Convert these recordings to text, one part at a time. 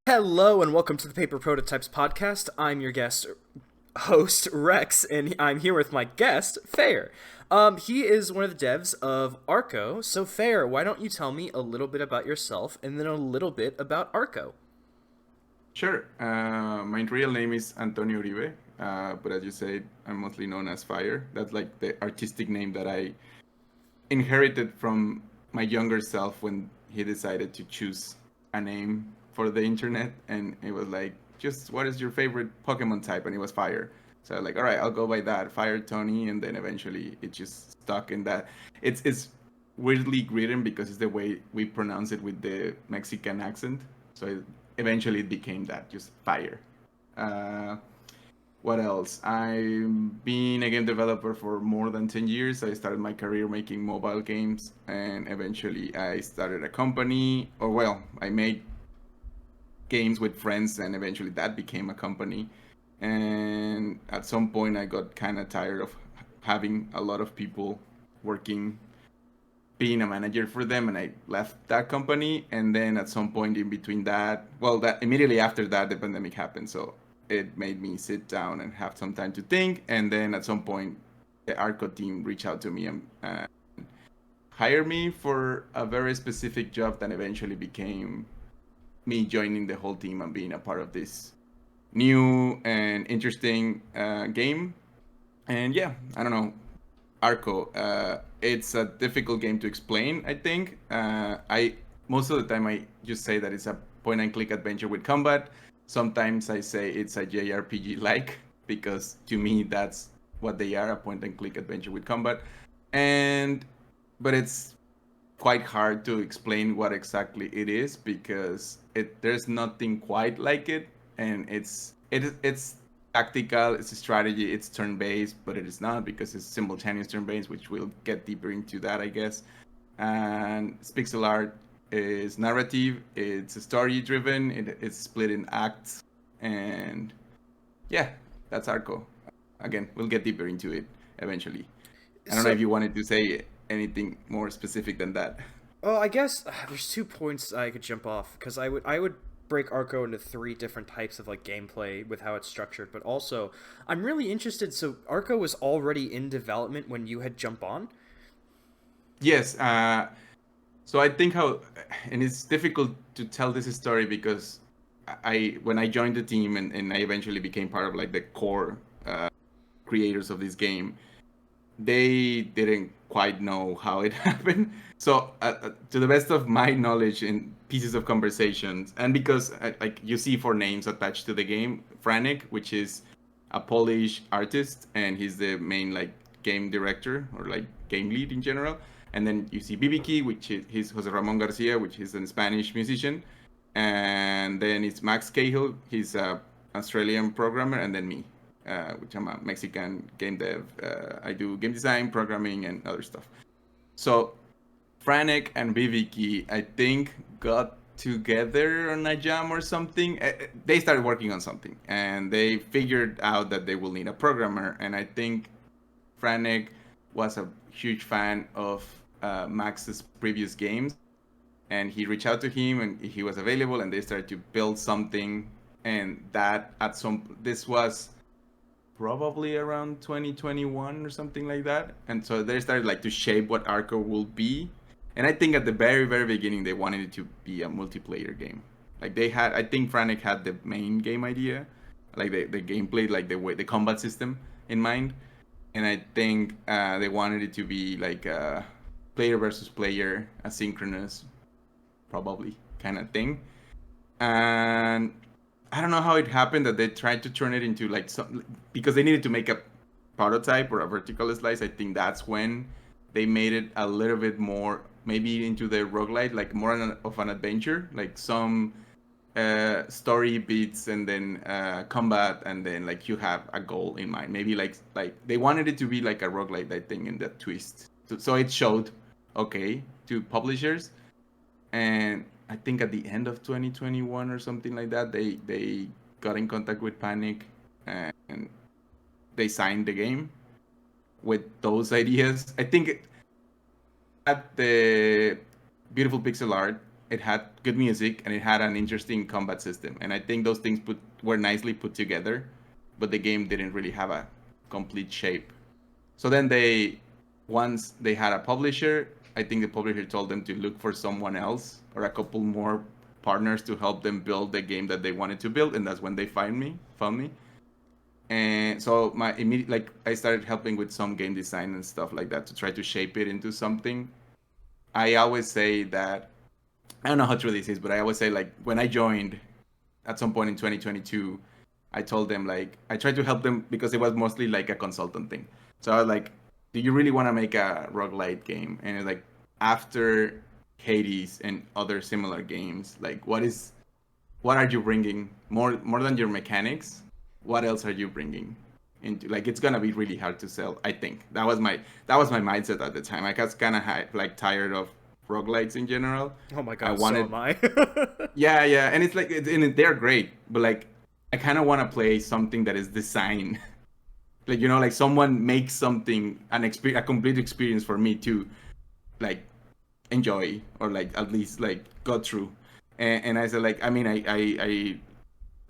Hello and welcome to the Paper Prototypes podcast. I'm your guest host Rex, and I'm here with my guest Fayer. He is one of the devs of Arco. So Fayer, why don't you tell me a little bit about yourself and then a little bit about Arco? Sure. My real name is Antonio Uribe, but as you said, I'm mostly known as Fire. That's like the artistic name that I inherited from my younger self when he decided to choose a name for the internet, and it was like, just what is your favorite Pokemon type? And it was Fire. So I was like, all right, I'll go by that, Fire Tony, and then eventually it just stuck in that. It's weirdly written because it's the way we pronounce it with the Mexican accent. So eventually it became that, just Fire. Uh, what else? I've been a game developer for more than 10 years. I started my career making mobile games, and eventually I started a company. Or, well, I made games with friends, and eventually that became a company. And at some point, I got kind of tired of having a lot of people working, being a manager for them, and I left that company. And then at some point in between that, well, that immediately after that, the pandemic happened. So it made me sit down and have some time to think. And then at some point, the Arco team reached out to me and hired me for a very specific job that eventually became me joining the whole team and being a part of this new and interesting game. And yeah, I don't know, Arco. It's a difficult game to explain. I think I most of the time I just say that it's a point and click adventure with combat. Sometimes I say it's a JRPG like because to me that's what they are, a point and click adventure with combat. And but it's quite hard to explain what exactly it is because there's nothing quite like it, and it's tactical, it's a strategy, it's turn based, but it is not because it's simultaneous turn based, which we'll get deeper into that, I guess. And pixel art is narrative, it's story driven, it's split in acts, and yeah, that's Arco. Again, we'll get deeper into it eventually. I don't know So, if you wanted to say anything more specific than that. well, I guess there's 2 points I could jump off because I would break Arco into three different types of like gameplay with how it's structured, but also I'm really interested. So Arco was already in development when you had jump on. Yes. So I think how, and it's difficult to tell this story because when I joined the team and I eventually became part of like the core creators of this game, they didn't quite know how it happened. So, to the best of my knowledge and pieces of conversations, and because like you see four names attached to the game, Franek, which is a Polish artist, and he's the main like game director or like game lead in general. And then you see BBK, which is he's Jose Ramon Garcia, which is a Spanish musician, and then it's Max Cahill, he's a Australian programmer, and then me, which I'm a Mexican game dev. I do game design, programming, and other stuff. So Franek and Viviki, I think, got together on a jam or something. They started working on something, and they figured out that they will need a programmer. And I think Franek was a huge fan of Max's previous games, and he reached out to him, and he was available, and they started to build something. And that at some this was probably around 2021 or something like that. And so they started like to shape what Arco will be. And I think at the very, very beginning, they wanted it to be a multiplayer game. Like they had, I think Franek had the main game idea, like the gameplay, like the way, the combat system in mind. And I think they wanted it to be like a player versus player, asynchronous, probably kind of thing. And I don't know how it happened that they tried to turn it into like some, because they needed to make a prototype or a vertical slice. I think that's when they made it a little bit more maybe into the roguelite, like more of an adventure, like some story beats and then combat, and then like you have a goal in mind. Maybe like they wanted it to be like a roguelite, I think, in that twist. So it showed okay to publishers, and I think at the end of 2021 or something like that, they got in contact with Panic, and they signed the game with those ideas. I think at the beautiful pixel art, it had good music, and it had an interesting combat system. And I think those things were nicely put together, but the game didn't really have a complete shape. So then once they had a publisher, I think the publisher told them to look for someone else or a couple more partners to help them build the game that they wanted to build, and that's when they found me. And so my immediate like I started helping with some game design and stuff like that to try to shape it into something. I always say that I don't know how true this is, but I always say like when I joined at some point in 2022, I told them like I tried to help them because it was mostly like a consultant thing. So I was like, "Do you really want to make a roguelite game?" And it's like after Hades and other similar games, like what are you bringing more than your mechanics? What else are you bringing into like it's gonna be really hard to sell. I think that was my mindset at the time. I was kind of like tired of roguelites in general. Oh my I god, so wanted am I. yeah, and it's like and they're great, but like I kind of want to play something that is designed, like like someone makes something a complete experience for me to like enjoy or like at least like go through. And I said like I mean I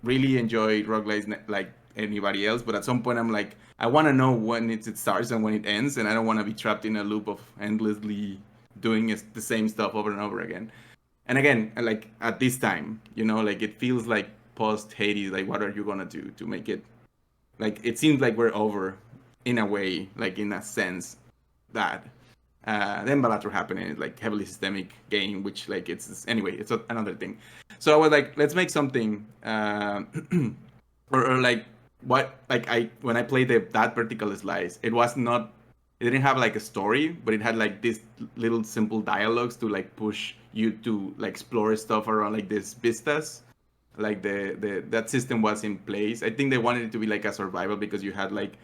really enjoy roguelites like anybody else, but at some point I'm like I want to know when it starts and when it ends, and I don't want to be trapped in a loop of endlessly doing the same stuff over and over again. And again, like at this time, like it feels like post Hades, like what are you gonna do to make it? Like it seems like we're over, in a way, like in a sense that. Then Balatro happened, and it's like heavily systemic game, which like it's anyway, it's another thing. So I was like, let's make something, or like what like I when I played that vertical slice, it didn't have like a story, but it had like this little simple dialogues to like push you to like explore stuff around like these vistas. Like the that system was in place. I think they wanted it to be like a survival because you had like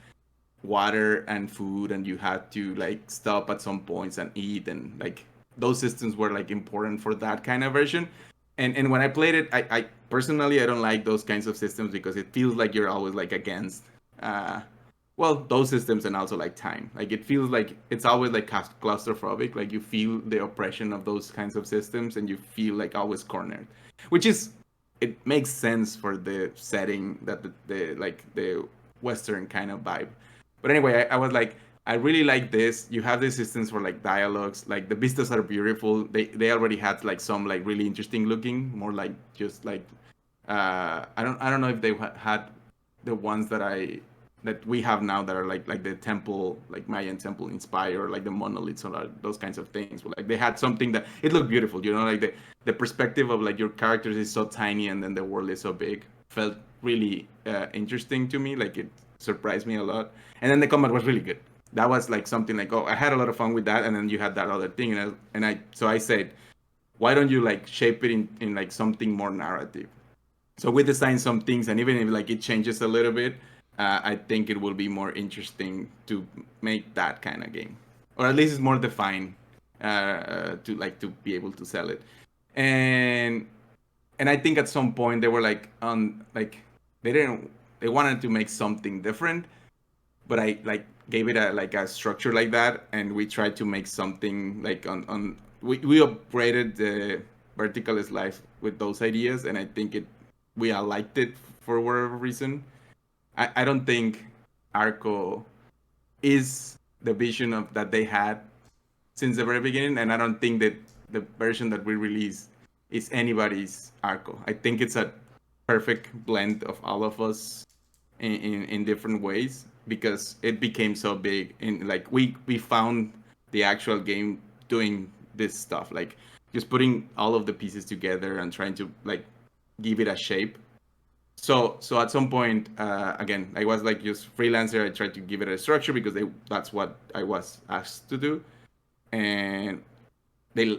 water and food, and you had to like stop at some points and eat, and like those systems were like important for that kind of version. And when I played it, I personally I don't like those kinds of systems because it feels like you're always like against uh well those systems, and also like time. Like it feels like it's always like claustrophobic. Like you feel the oppression of those kinds of systems, and you feel like always cornered, which is it makes sense for the setting that the like the Western kind of vibe. But anyway, I was like, I really like this. You have the systems for like dialogues. Like the vistas are beautiful. They already had like some like really interesting looking, more like just like I don't know if they had the ones that we have now that are like the temple, like Mayan temple inspired, like the monoliths or those kinds of things. But like they had something that it looked beautiful, like the perspective of like your characters is so tiny and then the world is so big felt really interesting to me. Like it surprised me a lot. And then the combat was really good. That was like something like, oh, I had a lot of fun with that. And then you had that other thing, so I said, why don't you like shape it in like something more narrative? So we designed some things, and even if like it changes a little bit, I think it will be more interesting to make that kind of game, or at least it's more defined to be able to sell it. And I think at some point they were like on like they wanted to make something different, but I like gave it a structure like that, and we tried to make something like on we upgraded the vertical slice with those ideas, and I think we all liked it for whatever reason. I don't think Arco is the vision of that they had since the very beginning, and I don't think that the version that we released is anybody's Arco. I think it's a perfect blend of all of us in different ways, because it became so big, and like we found the actual game doing this stuff, like just putting all of the pieces together and trying to like give it a shape. So at some point, again, I was like just freelancer. I tried to give it a structure because that's what I was asked to do, and they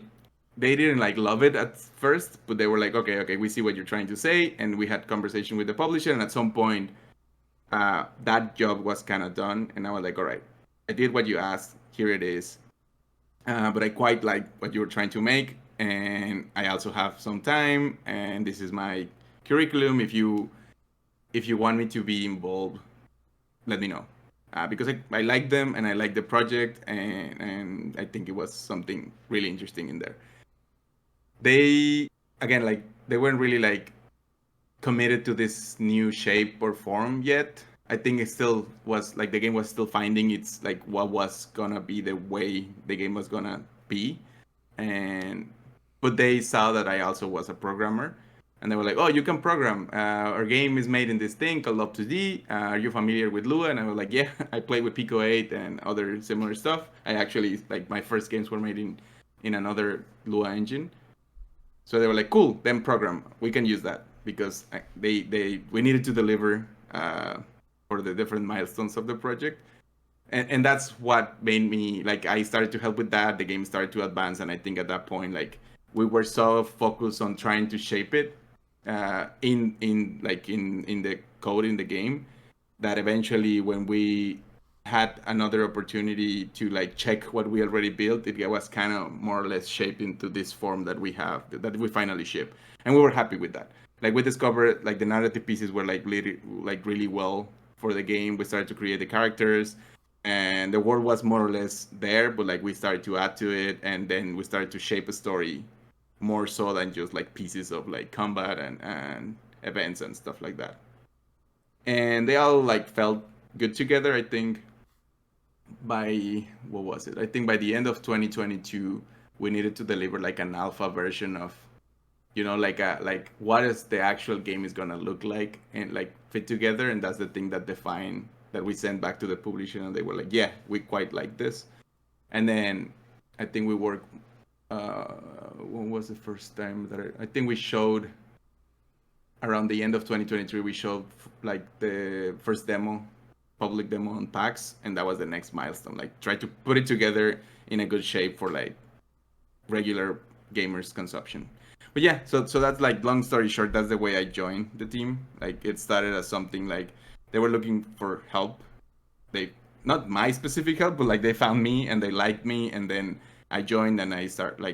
they didn't like love it at first, but they were like, okay, we see what you're trying to say, and we had conversation with the publisher, and at some point, that job was kind of done, and I was like, all right, I did what you asked. Here it is. But I quite like what you were trying to make, and I also have some time, and this is my curriculum. If you want me to be involved, let me know. Because I like them and I like the project, and I think it was something really interesting in there. they again like they weren't really like committed to this new shape or form yet. I think it still was like the game was still finding its like what was gonna be the way the game was gonna be, and but they saw that I also was a programmer, and they were like, "Oh, you can program. Our game is made in this thing called Up to D. Are you familiar with Lua?" And I was like, "Yeah, I play with Pico 8 and other similar stuff. I actually like my first games were made in another Lua engine." So they were like, "Cool, then program. We can use that because they we needed to deliver for the different milestones of the project." And that's what made me like I started to help with that. The game started to advance, and I think at that point, like we were so focused on trying to shape it in the code in the game that eventually when we had another opportunity to like check what we already built, it was kind of more or less shaped into this form that we have that we finally ship, and we were happy with that. Like we discovered like the narrative pieces were like really well for the game. We started to create the characters, and the world was more or less there, but like we started to add to it, and then we started to shape a story more so than just like pieces of like combat and events and stuff like that. And they all like felt good together. I think by what was it? I think by the end of 2022, we needed to deliver like an alpha version of, like a like what is the actual game is gonna look like and like fit together. And that's the thing that define that we sent back to the publisher, and they were like, yeah, we quite like this. And then I think we worked. When was the first time that I think we showed around the end of 2023? We showed like the first demo, public demo on PAX, and that was the next milestone. Like try to put it together in a good shape for like regular gamers consumption. But yeah, so that's like long story short, that's the way I joined the team. Like it started as something like they were looking for help. They not my specific help, but like they found me and they liked me, and then I joined and I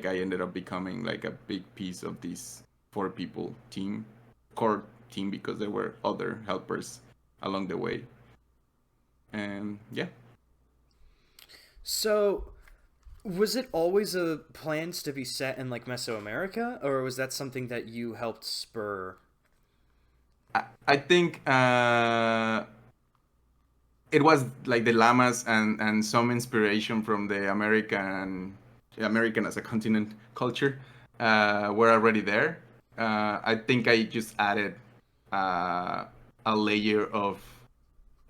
ended up becoming like a big piece of this 4 people team, core team, because there were other helpers along the way. And yeah. So, was it always a plans to be set in like Mesoamerica, or was that something that you helped spur? I think it was like the llamas and some inspiration from the American as a continent culture were already there. I think I just added uh, a layer of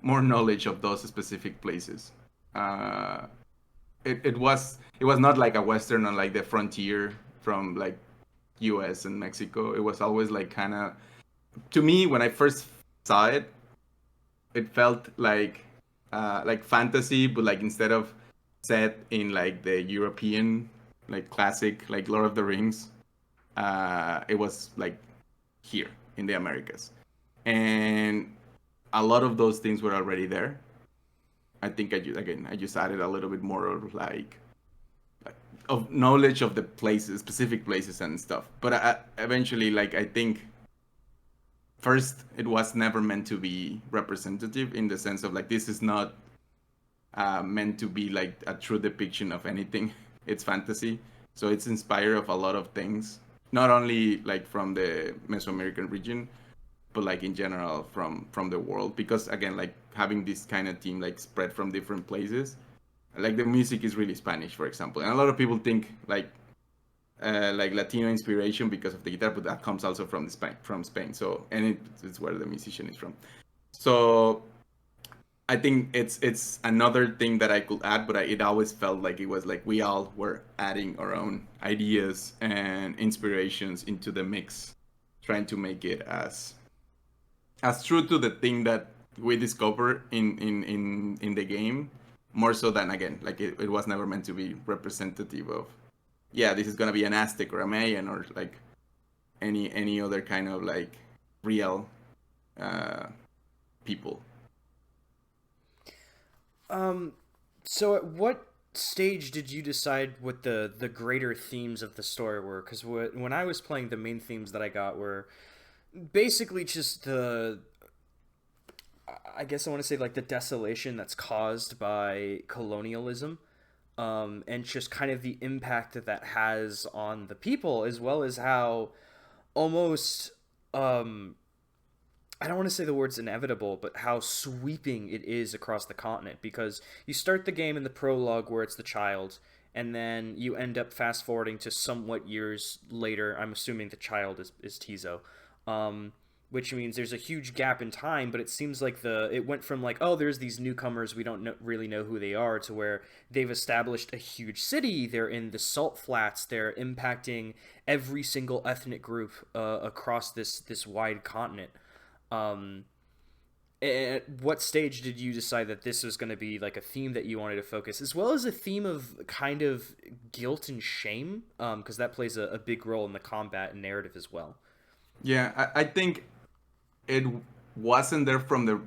more knowledge of those specific places. Uh, it was not like a western on like the frontier from like U.S. and Mexico. It was always like kind of, to me when I first saw it, it felt like fantasy, but like instead of set in like the European like classic like Lord of the Rings, it was like here in the Americas, and a lot of those things were already there. I think I just added a little bit more of like of knowledge of the places, specific places and stuff. But eventually, like I think first it was never meant to be representative in the sense of like this is not meant to be like a true depiction of anything. It's fantasy, so it's inspired of a lot of things, not only like from the Mesoamerican region, but like in general from the world. Because again, like having this kind of team like spread from different places, like the music is really Spanish, for example, and a lot of people think like Latino inspiration because of the guitar, but that comes also from Spain. So and it's where the musician is from. So I think it's another thing that I could add, but it always felt like it was like we all were adding our own ideas and inspirations into the mix, trying to make it as true to the thing that we discover in the game, more so than again like it was never meant to be representative of, yeah, this is gonna be an Aztec or a Mayan or like any other kind of like real uh, people. So, at what stage did you decide what the greater themes of the story were? Because when I was playing, the main themes that I got were basically just the, I guess I want to say like the desolation that's caused by colonialism, and just kind of the impact that that has on the people, as well as how almost I don't want to say the words inevitable, but how sweeping it is across the continent. Because you start the game in the prologue where it's the child, and then you end up fast forwarding to somewhat years later. I'm assuming the child is Tizo, which means there's a huge gap in time. But it seems like it went from like, oh, there's these newcomers, we don't really know who they are, to where they've established a huge city. They're in the salt flats. They're impacting every single ethnic group across this wide continent. Um, at what stage did you decide that this was going to be like a theme that you wanted to focus, as well as a theme of kind of guilt and shame? Because that plays a big role in the combat and narrative as well. Yeah, I think it wasn't there from the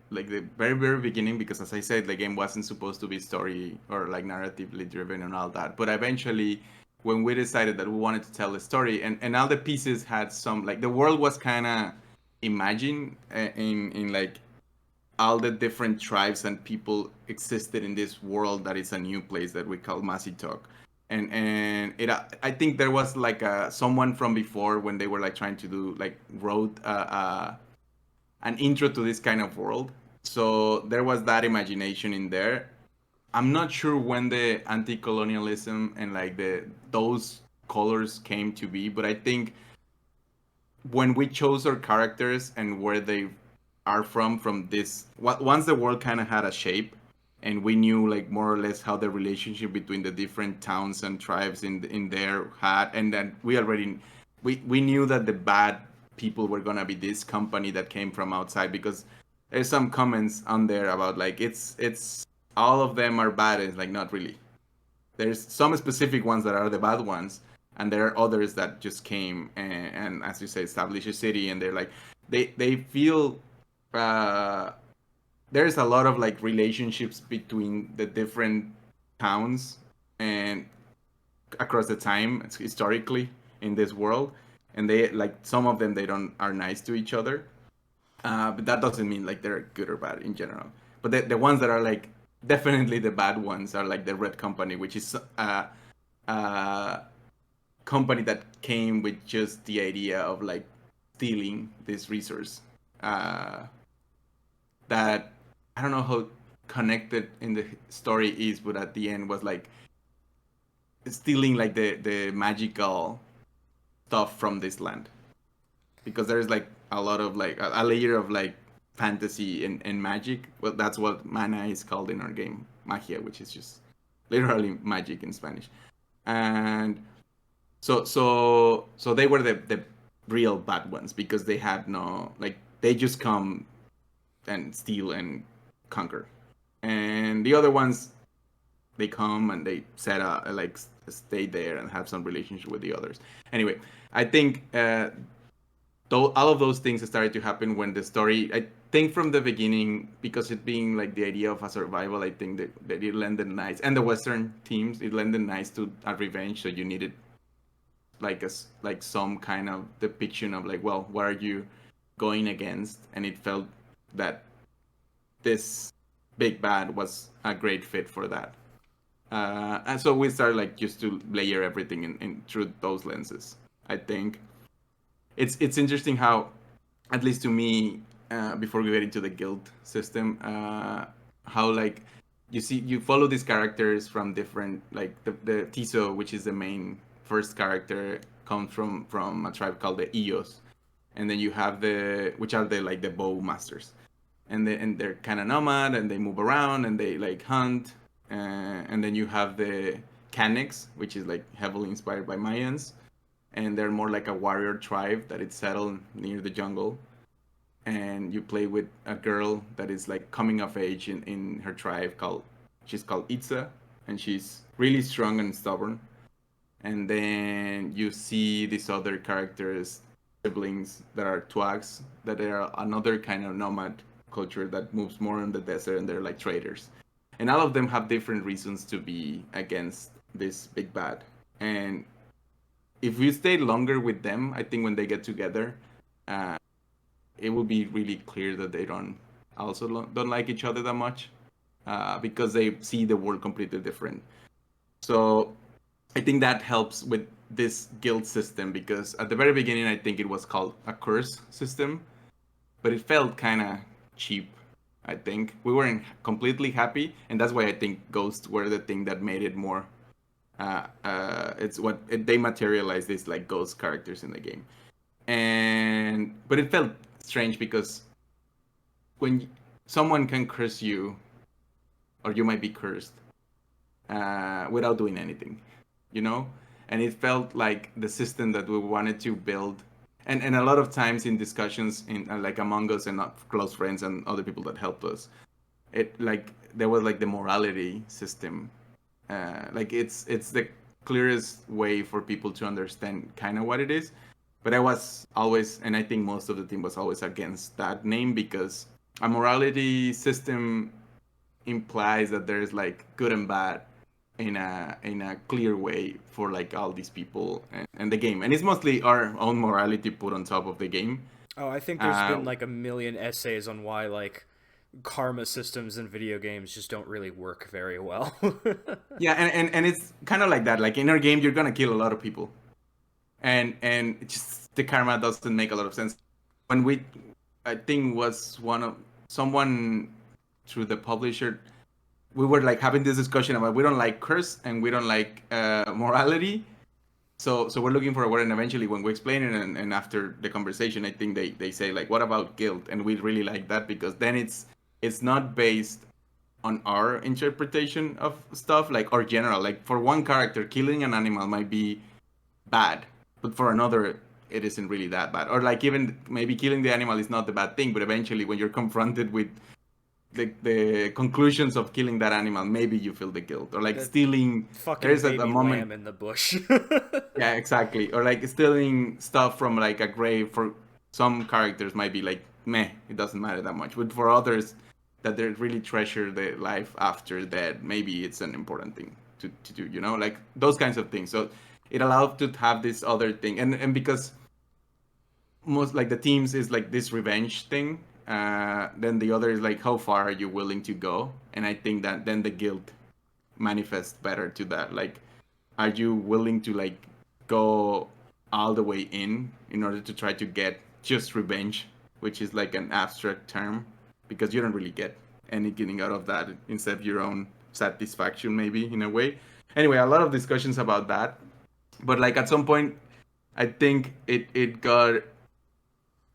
very very beginning, because as I said, the game wasn't supposed to be story or like narratively driven and all that. But eventually, when we decided that we wanted to tell a story, and all the pieces had some, like, the world was kind of imagined in like all the different tribes and people existed in this world that is a new place that we call Masitok. And it, I think there was like someone from before, when they were like trying to do, like, wrote an intro to this kind of world. So there was that imagination in there. I'm not sure when the anti-colonialism and like those colors came to be, but I think when we chose our characters and where they are from this, once the world kind of had a shape, and we knew like more or less how the relationship between the different towns and tribes in there had, and then we knew that the bad people were gonna be this company that came from outside, because there's some comments on there about like it's all of them are bad. It's like, not really. There's some specific ones that are the bad ones, and there are others that just came and as you say, establish a city, and they're like, they feel there's a lot of like relationships between the different towns and across the time historically in this world, and they, like, some of them, they don't are nice to each other, but that doesn't mean like they're good or bad in general. But the ones that are like definitely the bad ones are like the Red Company, which is a company that came with just the idea of like stealing this resource, that I don't know how connected in the story is, but at the end was like stealing like the magical stuff from this land, because there's like a lot of like a layer of like fantasy and magic. Well, that's what mana is called in our game, magia, which is just literally magic in Spanish. And so they were the real bad ones, because they had no, like, they just come and steal and conquer. And the other ones, they come and they set up, like, stay there and have some relationship with the others. Anyway, I think though all of those things started to happen when the story, I think from the beginning, because it being like the idea of a survival, I think that it lended nice, and the Western teams, it lended nice to a revenge. So you needed like like some kind of depiction of like, well, what are you going against? And it felt that this big bad was a great fit for that. And so we started like just to layer everything in through those lenses. I think it's interesting how, at least to me, before we get into the guild system, how like you follow these characters from different, like the Tiso, which is the main first character, comes from a tribe called the Ios, and then you have which are the like the bow masters, and they're kind of nomad, and they move around and they like hunt, and then you have the Canex, which is like heavily inspired by Mayans, and they're more like a warrior tribe that is settled near the jungle. And you play with a girl that is like coming of age in her tribe, she's called Itza, and she's really strong and stubborn. And then you see these other characters, siblings, that are Twags, that are another kind of nomad culture that moves more in the desert, and they're like traders. And all of them have different reasons to be against this big bad. And if you stay longer with them, I think when they get together, it will be really clear that they don't like each other that much. because they see the world completely different. So I think that helps with this guild system, because at the very beginning I think it was called a curse system, but it felt kind of cheap. I think we weren't completely happy, and that's why I think ghosts were the thing that made it more. It's what they materialized these like ghost characters in the game, and but it felt strange because when someone can curse you, or you might be cursed without doing anything, you know? And it felt like the system that we wanted to build. And a lot of times in discussions in like among us and not close friends and other people that helped us, it like there was like the morality system. Like it's the clearest way for people to understand kind of what it is. But I was always, and I think most of the team was always against that name, because a morality system implies that there's like good and bad in a clear way for like all these people and the game, and it's mostly our own morality put on top of the game. Oh, I think there's uh been like a million essays on why like karma systems in video games just don't really work very well. yeah, and it's kind of like that, like in our game you're gonna kill a lot of people, and it just the karma doesn't make a lot of sense. When we, I think was one of someone through the publisher, we were like having this discussion about we don't like curse and we don't like morality. So we're looking for a word, and eventually when we explain it, and after the conversation, I think they say like, what about guilt? And we really like that, because then it's not based on our interpretation of stuff, like or general. Like for one character, killing an animal might be bad, but for another, it isn't really that bad. Or like even maybe killing the animal is not the bad thing, but eventually when you're confronted with the conclusions of killing that animal, maybe you feel the guilt. Or like The stealing, there fucking is a baby moment. lamb in the bush. Yeah, exactly. Or like stealing stuff from like a grave, for some characters might be like meh, it doesn't matter that much. But for others that they really treasure the life after death, maybe it's an important thing to do, you know? Like those kinds of things. So it allowed to have this other thing. And because most like the teams is like this revenge thing, then the other is like how far are you willing to go? And I think that then the guilt manifests better to that. Like, are you willing to like go all the way in order to try to get just revenge, which is like an abstract term, because you don't really get anything out of that instead of your own satisfaction, maybe in a way. Anyway, a lot of discussions about that, but like at some point I think it got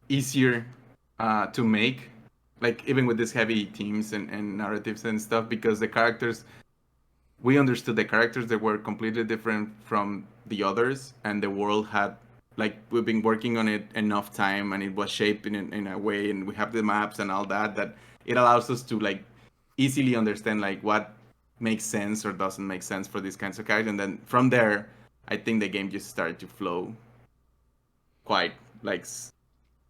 easier to make, like even with these heavy themes and narratives and stuff, because the characters, we understood the characters that were completely different from the others, and the world had like we've been working on it enough time, and it was shaped in a way, and we have the maps and all that, that it allows us to like easily understand like what makes sense or doesn't make sense for these kinds of characters. And then from there I think the game just started to flow quite like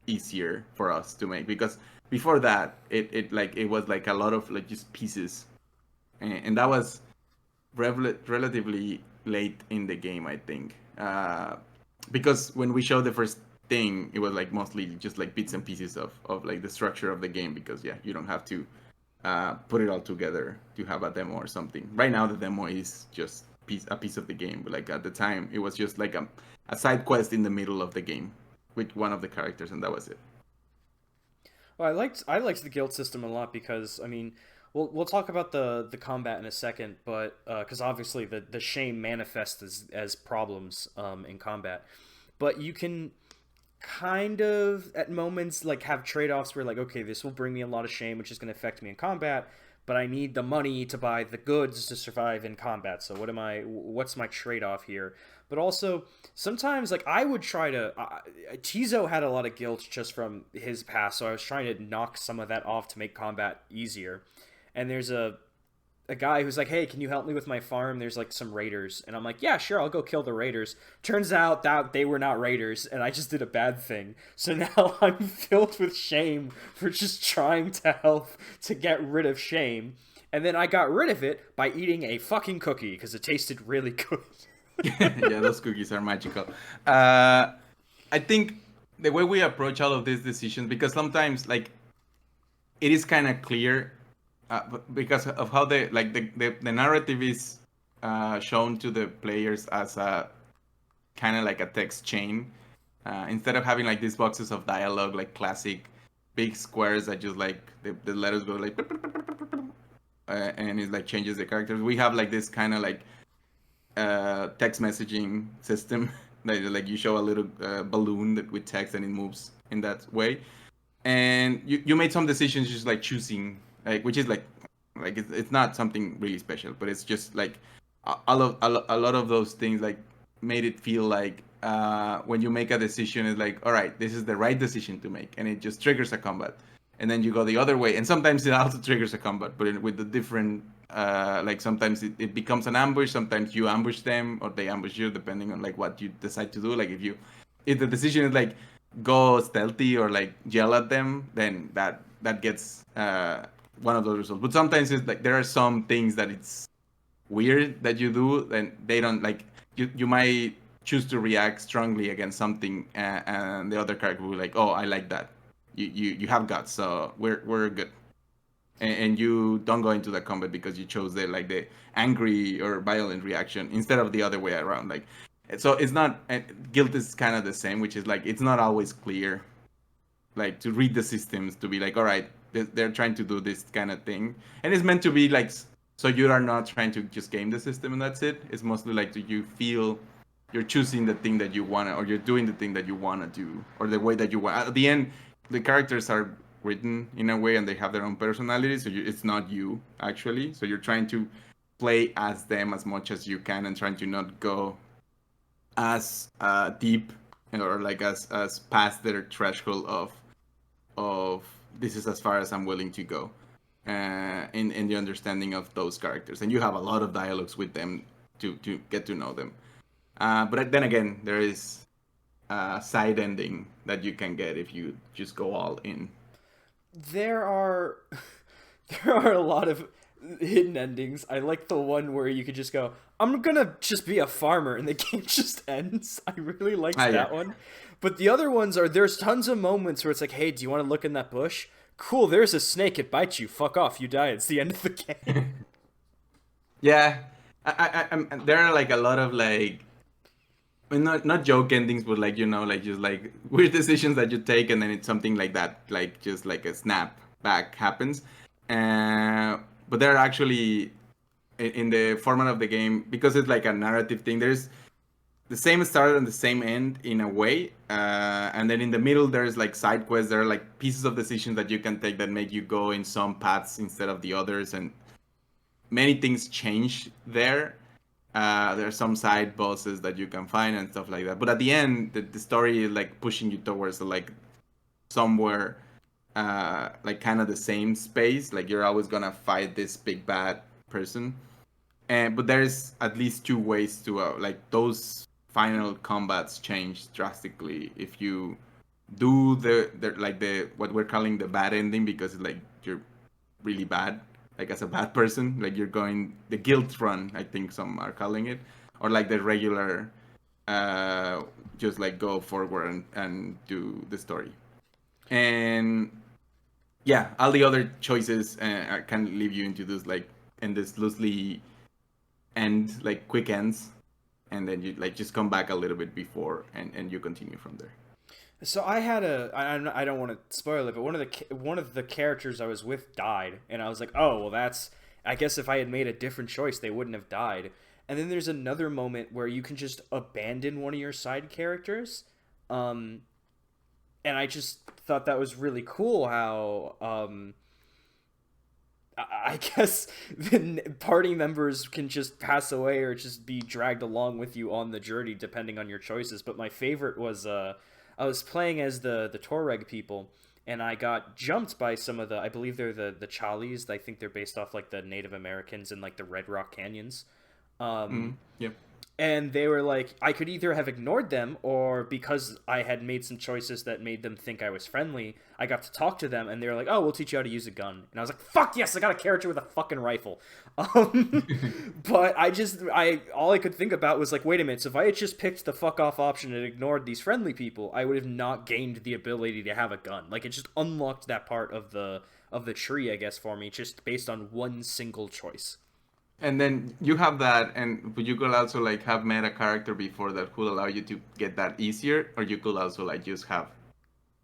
easier for us to make, because before that it like it was like a lot of like just pieces, and that was relatively late in the game, I think, because when we showed the first thing, it was like mostly just like bits and pieces of like the structure of the game, because yeah, you don't have to put it all together to have a demo or something. Right now the demo is just a piece of the game, but like at the time it was just like a side quest in the middle of the game with one of the characters, and that was it. Well, I liked the guild system a lot because I mean, we'll talk about the combat in a second, but because obviously the shame manifests as problems in combat, but you can kind of at moments like have trade-offs where like, okay, this will bring me a lot of shame, which is going to affect me in combat, but I need the money to buy the goods to survive in combat. So what's my trade-off here? But also sometimes like I would try to Tizo had a lot of guilt just from his past, so I was trying to knock some of that off to make combat easier. And there's a guy who's like, "Hey, can you help me with my farm? There's like some raiders." And I'm like, "Yeah, sure, I'll go kill the raiders." Turns out that they were not raiders and I just did a bad thing. So now I'm filled with shame for just trying to help to get rid of shame. And then I got rid of it by eating a fucking cookie because it tasted really good. Yeah, those cookies are magical. uh I think the way we approach all of these decisions, because sometimes like it is kind of clear because of how the narrative is shown to the players as a kind of like a text chain, instead of having like these boxes of dialogue, like classic big squares that just like the letters go like and it like changes the characters. We have like this kind of like text messaging system that like you show a little balloon that with text and it moves in that way. And you made some decisions just like choosing, like, which is like it's not something really special, but it's just like a lot of those things like made it feel like when you make a decision, it's like, all right, this is the right decision to make, and it just triggers a combat. And then you go the other way, and sometimes it also triggers a combat, but with the different like sometimes it becomes an ambush, sometimes you ambush them or they ambush you, depending on like what you decide to do. Like if the decision is like go stealthy or like yell at them, then that gets one of those results. But sometimes it's like there are some things that it's weird that you do, and they don't like you might choose to react strongly against something, and the other character will be like, oh, I like that. You have guts, so we're good. And you don't go into the combat because you chose the angry or violent reaction instead of the other way around. Like, so it's not, guilt is kind of the same, which is like it's not always clear, like to read the systems to be like, all right, they're trying to do this kind of thing, and it's meant to be like, so you are not trying to just game the system and that's it. It's mostly like, do you feel you're choosing the thing that you want to, or you're doing the thing that you want to do, or the way that you want. At the end, the characters are written in a way and they have their own personality, so it's not you actually, so you're trying to play as them as much as you can and trying to not go as deep or like as past their threshold of this is as far as I'm willing to go in the understanding of those characters. And you have a lot of dialogues with them to get to know them, but then again, there is a side ending that you can get if you just go all in. There are there are a lot of hidden endings. I like the one where you could just go, I'm gonna just be a farmer and the game just ends. I really liked that Yeah. one. But the other ones are, there's tons of moments where it's like, hey, do you want to look in that bush? Cool, there's a snake, it bites you. Fuck off, you die. It's the end of the game. Yeah, there are like a lot of like, I mean, not joke endings, but like, like just like weird decisions that you take, and then it's something like that, like just like a snap back happens. But they're actually in the format of the game, because it's like a narrative thing. There's the same start and the same end in a way, and then in the middle there's like side quests. There are like pieces of decisions that you can take that make you go in some paths instead of the others, and many things change there. There are some side bosses that you can find and stuff like that. But at the end, the story is like pushing you towards like somewhere, like kind of the same space. Like you're always gonna fight this big bad person, and but there's at least two ways to like those final combats change drastically if you do the what we're calling the bad ending, because it's like you're really bad, like as a bad person, like you're going the guilt run, I think some are calling it, or like the regular just like go forward and do the story. And yeah, all the other choices can leave you into this like, and this loosely end, like quick ends, and then you like just come back a little bit before, and you continue from there. So I had I don't want to spoil it, but one of the characters I was with died, and I was like, oh well, that's, I guess if I had made a different choice, they wouldn't have died. And then there's another moment where you can just abandon one of your side characters, and I just thought that was really cool. How I guess the party members can just pass away or just be dragged along with you on the journey depending on your choices. But my favorite was I was playing as the Tuareg people, and I got jumped by some of the, I believe they're the Chalis. I think they're based off like the Native Americans in like the Red Rock Canyons. Um, Yep. and they were like, I could either have ignored them, or because I had made some choices that made them think I was friendly, I got to talk to them, and they were like, oh, we'll teach you how to use a gun. And I was like, fuck yes, I got a character with a fucking rifle. But all I could think about was like, wait a minute, so if I had just picked the fuck off option and ignored these friendly people, I would have not gained the ability to have a gun. Like, it just unlocked that part of of the tree, I guess, for me, just based on one single choice. And then you have that, but you could also like have meta character before that could allow you to get that easier, or you could also like just have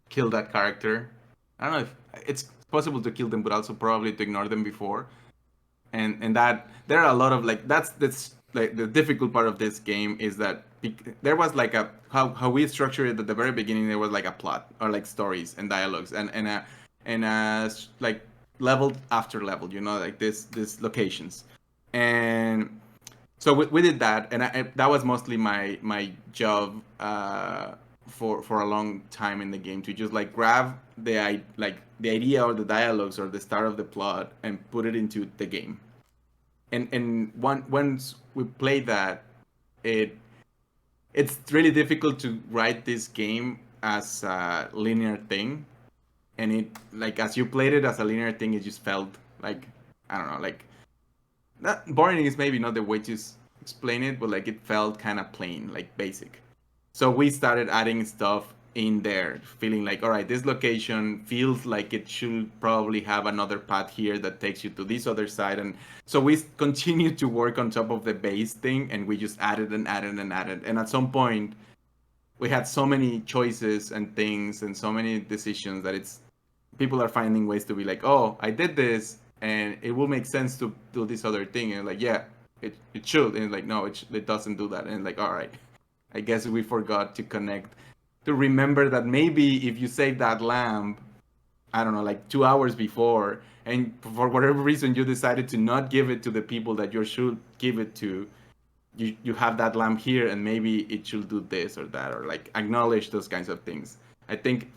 kill that character. I don't know if it's possible to kill them, but also probably to ignore them before. And that there are a lot of like that's like the difficult part of this game is that there was like a how we structured it at the very beginning. There was like a plot or like stories and dialogues and like level after level, you know, like this locations. And so we did that, and that was mostly my job for a long time in the game, to just like grab the idea or the dialogues or the start of the plot and put it into the game. And once we play that, it's really difficult to write this game as a linear thing, and it like as you played it as a linear thing, it just felt like, I don't know, like that boring is maybe not the way to explain it, but like it felt kind of plain, like basic. So we started adding stuff in there, feeling like, all right, this location feels like it should probably have another path here that takes you to this other side. And so we continued to work on top of the base thing, and we just added and added and added. And at some point, we had so many choices and things and so many decisions that it's people are finding ways to be like, oh, I did this, and it will make sense to do this other thing. And like, yeah, it should. And like, no, it doesn't do that. And like, all right, I guess we forgot to connect, to remember that maybe if you save that lamp, I don't know, like 2 hours before, and for whatever reason you decided to not give it to the people that you should give it to, you have that lamp here, and maybe it should do this or that, or like acknowledge those kinds of things. I think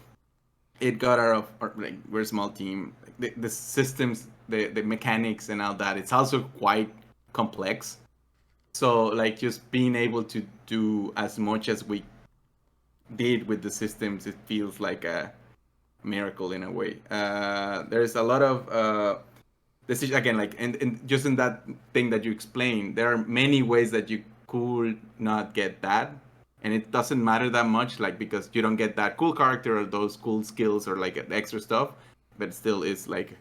it got out of, or like, we're a small team, the systems, the mechanics and all that, it's also quite complex. So like just being able to do as much as we did with the systems, it feels like a miracle in a way. There's a lot of decision again, like, and just in that thing that you explained, there are many ways that you could not get that, and it doesn't matter that much, like, because you don't get that cool character or those cool skills or like extra stuff, but still it's like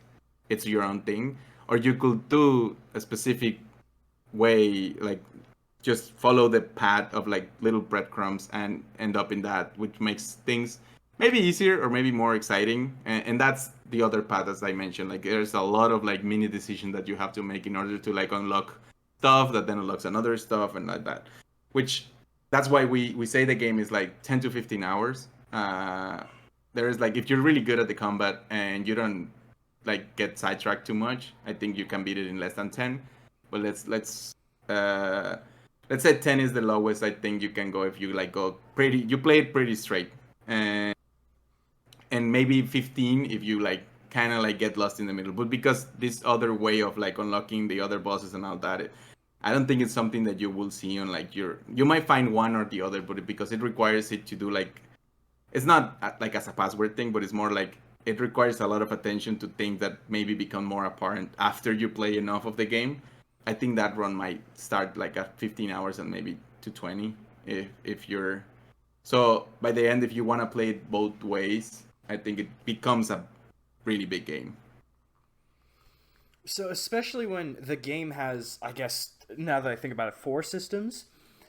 it's your own thing. Or you could do a specific way, like just follow the path of like little breadcrumbs and end up in that, which makes things maybe easier or maybe more exciting. And that's the other path, as I mentioned. Like there's a lot of like mini decisions that you have to make in order to like unlock stuff that then unlocks another stuff and like that. Which that's why we say the game is like 10 to 15 hours. There is like, if you're really good at the combat and you don't like get sidetracked too much, I think you can beat it in less than 10. But let's say 10 is the lowest I think you can go if you like go pretty, you play it pretty straight, and maybe 15 if you like kind of like get lost in the middle. But because this other way of like unlocking the other bosses and all that, I don't think it's something that you will see on like you might find one or the other, but because it requires it to do like, it's not like as a password thing, but it's more like it requires a lot of attention to things that maybe become more apparent after you play enough of the game. I think that run might start like at 15 hours and maybe to 20 if you're, so by the end, if you want to play it both ways, I think it becomes a really big game. So especially when the game has, I guess, now that I think about it, 4 systems.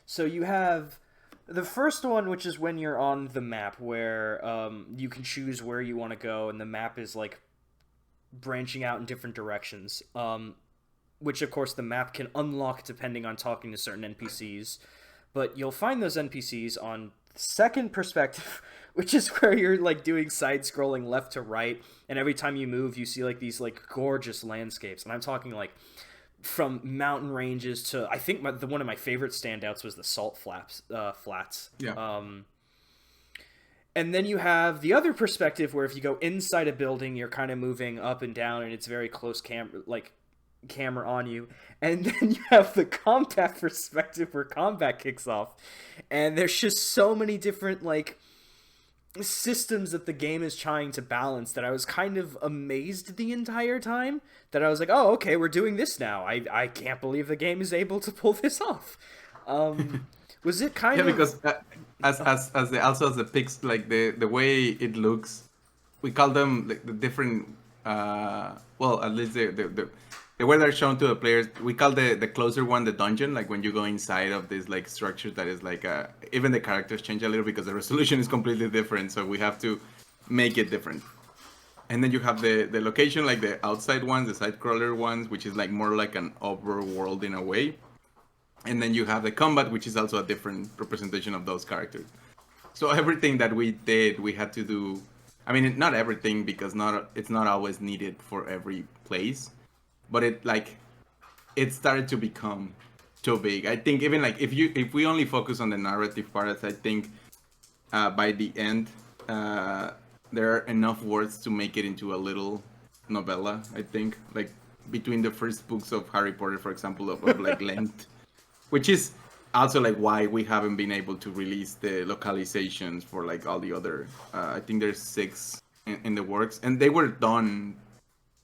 So you have the first one, which is when you're on the map, where you can choose where you want to go, and the map is like branching out in different directions. Which of course the map can unlock depending on talking to certain NPCs. But you'll find those NPCs on second perspective, which is where you're like doing side-scrolling left to right, and every time you move, you see like these like gorgeous landscapes. And I'm talking like from mountain ranges to, I think one of my favorite standouts was the salt flats. Yeah. And then you have the other perspective where if you go inside a building, you're kind of moving up and down, and it's very close camera on you. And then you have the combat perspective where combat kicks off, and there's just so many different like systems that the game is trying to balance that I was kind of amazed the entire time, that I was like, oh, okay, we're doing this now. I can't believe the game is able to pull this off. Was it kind Yeah, of because also as the pics, like the way it looks, we call them like the different well, at least the way they're shown to the players, we call the closer one the dungeon. Like when you go inside of this like structure that is like even the characters change a little because the resolution is completely different. So we have to make it different. And then you have the location, like the outside ones, the side crawler ones, which is like more like an overworld in a way. And then you have the combat, which is also a different representation of those characters. So everything that we did, we had to do. I mean, not everything because it's not always needed for every place, but it started to become too big. I think even like if we only focus on the narrative part, I think by the end there are enough words to make it into a little novella. I think like between the first books of Harry Potter, for example, of like length, which is also like why we haven't been able to release the localizations for like all the other I think there's 6 in the works, and they were done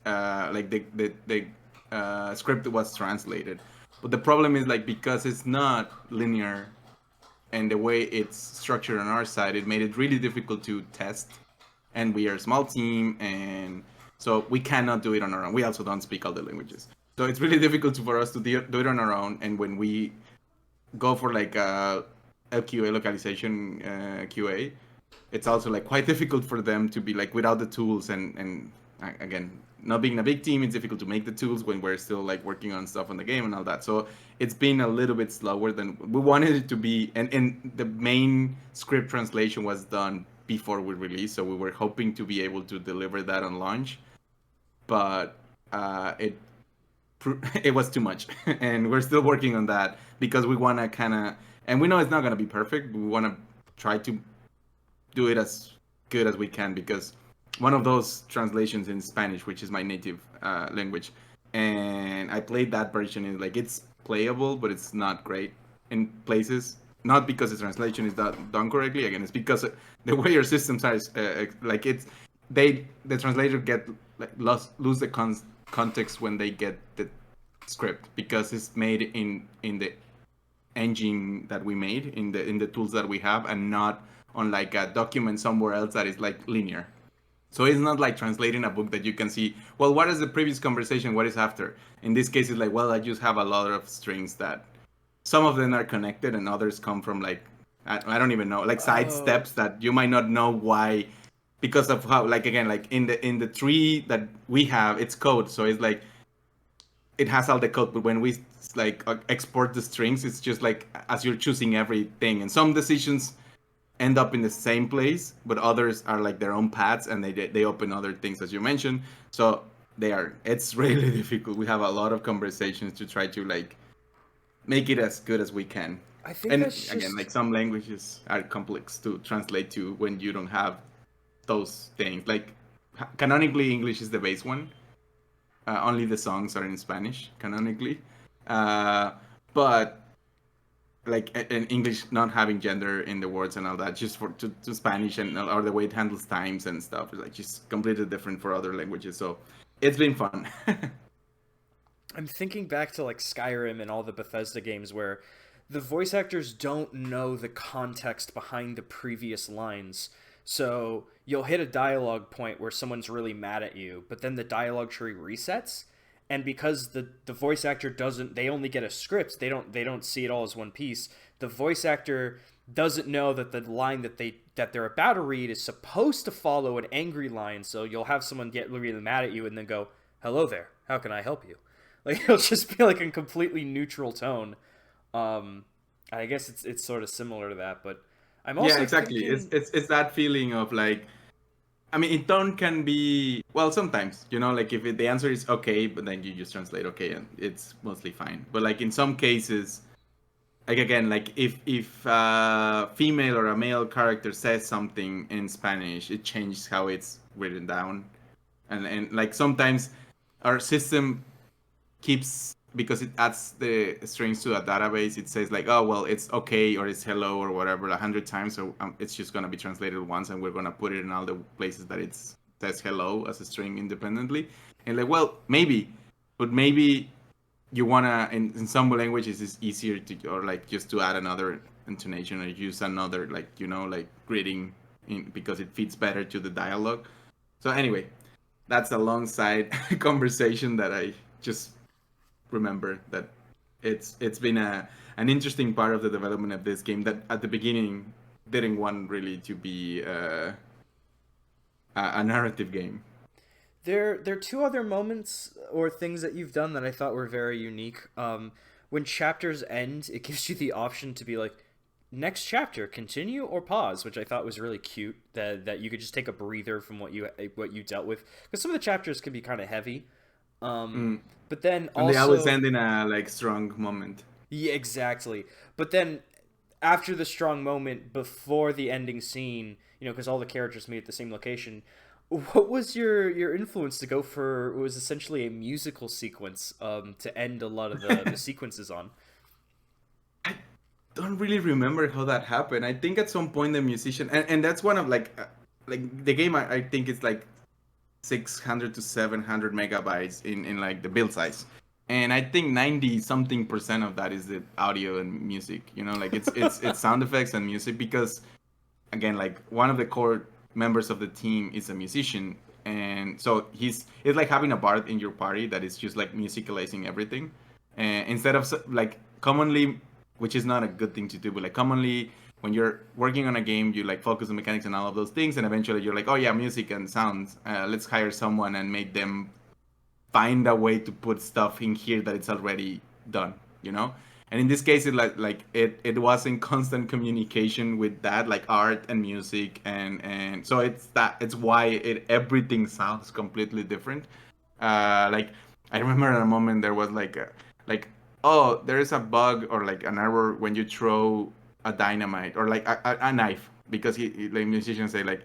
like the script was translated, but the problem is like because it's not linear and the way it's structured on our side, it made it really difficult to test, and we are a small team, and so we cannot do it on our own. We also don't speak all the languages, so it's really difficult for us to do it on our own. And when we go for like a LQA localization QA, it's also like quite difficult for them to be like without the tools, and again, not being a big team, it's difficult to make the tools when we're still like working on stuff on the game and all that. So it's been a little bit slower than we wanted it to be, and the main script translation was done before we released, so we were hoping to be able to deliver that on launch, but it was too much and we're still working on that because we want to kind of, and we know it's not going to be perfect, but we want to try to do it as good as we can, because one of those translations in Spanish, which is my native language, and I played that version, and like it's playable but it's not great in places, not because the translation is done correctly. Again, it's because the way your systems are like it's the translator get like lose the context when they get the script, because it's made in the engine that we made in the tools that we have, and not on like a document somewhere else that is like linear. So it's not like translating a book that you can see, well, what is the previous conversation, what is after. In this case, it's like, well, I just have a lot of strings that some of them are connected and others come from like I don't even know, like side steps that you might not know why, because of how, like again, like in the tree that we have, it's code, so it's like it has all the code, but when we like export the strings, it's just like as you're choosing everything, and some decisions end up in the same place, but others are like their own paths, and they open other things, as you mentioned. So it's really difficult. We have a lot of conversations to try to like make it as good as we can. I think And that's again, just like some languages are complex to translate to when you don't have those things. Like canonically, English is the base one. Only the songs are in Spanish canonically, but like in English not having gender in the words and all that, just to Spanish, and or the way it handles times and stuff is like just completely different for other languages. So it's been fun. I'm thinking back to like Skyrim and all the Bethesda games where the voice actors don't know the context behind the previous lines. So you'll hit a dialogue point where someone's really mad at you, but then the dialogue tree resets, and because the voice actor doesn't, they only get a script, they don't see it all as one piece. The voice actor doesn't know that the line that they're about to read is supposed to follow an angry line, so you'll have someone get really mad at you and then go, "Hello there, how can I help you?" Like it'll just be like a completely neutral tone. I guess it's sort of similar to that, but I'm Yeah, also exactly. thinking, It's that feeling of like, I mean, in tone can be, well, sometimes, like if the answer is okay, but then you just translate okay and it's mostly fine. But like in some cases, like again, like if a female or a male character says something in Spanish, it changes how it's written down, and like sometimes our system keeps, because it adds the strings to a database, it says like, oh well, it's okay or it's hello or whatever 100 times, so it's just gonna be translated once, and we're gonna put it in all the places that it says hello as a string independently. And like, well, maybe, but maybe you wanna, in some languages it's easier to, or like just to add another intonation or use another like greeting because it fits better to the dialogue. So anyway, that's a long side conversation that I just remember that it's been an interesting part of the development of this game that at the beginning didn't want really to be a narrative game. There are two other moments or things that you've done that I thought were very unique. When chapters end, it gives you the option to be like, next chapter, continue or pause, which I thought was really cute. That you could just take a breather from what you dealt with, because some of the chapters can be kind of heavy. Um, Mm. but then And they always also, end in a like strong moment. yeah, exactly. But then after the strong moment, before the ending scene, because all the characters meet at the same location. What was your influence to go for what was essentially a musical sequence to end a lot of the sequences on? I don't really remember how that happened. I think at some point the musician, and that's one of like the game. I think it's like 600 to 700 megabytes in like the build size, and I think 90 something percent of that is the audio and music. You know, like it's sound effects and music because again, like one of the core members of the team is a musician, and so it's like having a bard in your party that is just like musicalizing everything, and instead of like commonly, which is not a good thing to do, but like commonly when you're working on a game, you like focus on mechanics and all of those things, and eventually you're like, oh yeah, music and sounds. Let's hire someone and make them find a way to put stuff in here that it's already done, you know. And in this case it was in constant communication with that, like art and music, and so it's why everything sounds completely different. Like I remember at a moment there was like oh, there is a bug or like an error when you throw a dynamite or like a knife, because like musicians say like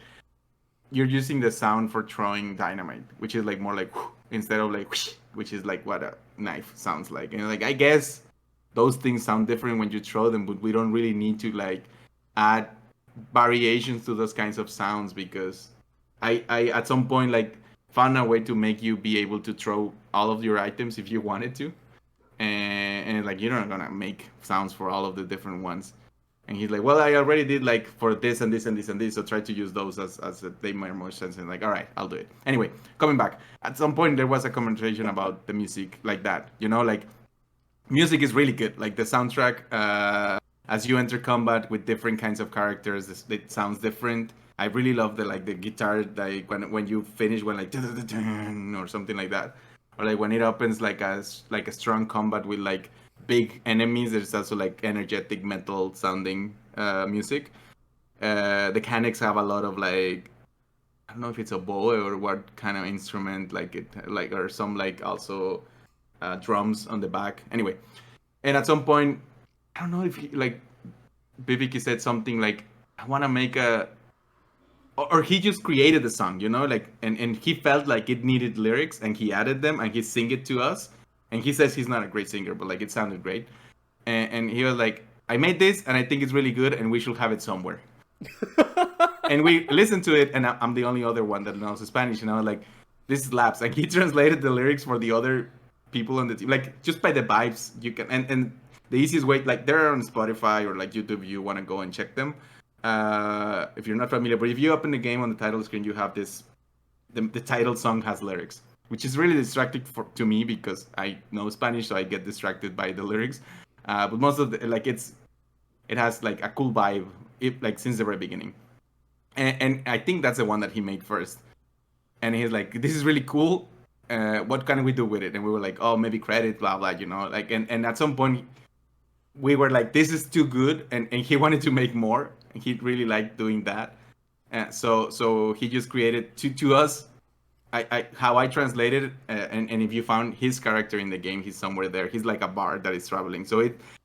you're using the sound for throwing dynamite, which is like more like whoosh, instead of like whoosh, which is like what a knife sounds like. And like I guess those things sound different when you throw them, but we don't really need to like add variations to those kinds of sounds because I at some point like found a way to make you be able to throw all of your items if you wanted to, and like you're not gonna make sounds for all of the different ones. And he's like, well, I already did like for this and this and this and this, so try to use those as they make more sense. And like, all right, I'll do it. Anyway, coming back, at some point there was a conversation about the music like that. You know, like music is really good. Like the soundtrack, as you enter combat with different kinds of characters, it sounds different. I really love the guitar, like when you finish, when like or something like that, or like when it opens like a strong combat with like big enemies. There's also like energetic metal sounding music. The Canics have a lot of like I don't know if it's a bow or what kind of instrument, like it like or some like also drums on the back. Anyway, and at some point, I don't know if like Viviki said something like I want to make a or he just created the song, you know, like and he felt like it needed lyrics and he added them and he sing it to us. And he says he's not a great singer, but like it sounded great. And he was like, I made this and I think it's really good and we should have it somewhere. And we listened to it, and I'm the only other one that knows Spanish, and I was like, this slaps. Like he translated the lyrics for the other people on the team, like just by the vibes you can. And the easiest way, like they're on Spotify or like YouTube, you want to go and check them. If you're not familiar, but if you open the game on the title screen, you have this. The title song has lyrics, which is really distracting to me because I know Spanish, so I get distracted by the lyrics. But most of the like it has like a cool vibe, like since the very beginning. And I think that's the one that he made first. And he's like, "This is really cool. What can we do with it?" And we were like, "Oh, maybe credit, blah blah," you know. Like, and at some point, we were like, "This is too good," and he wanted to make more. And he really liked doing that. So he just created to us. How I translated it, and if you found his character in the game, he's somewhere there. He's like a bard that is traveling. So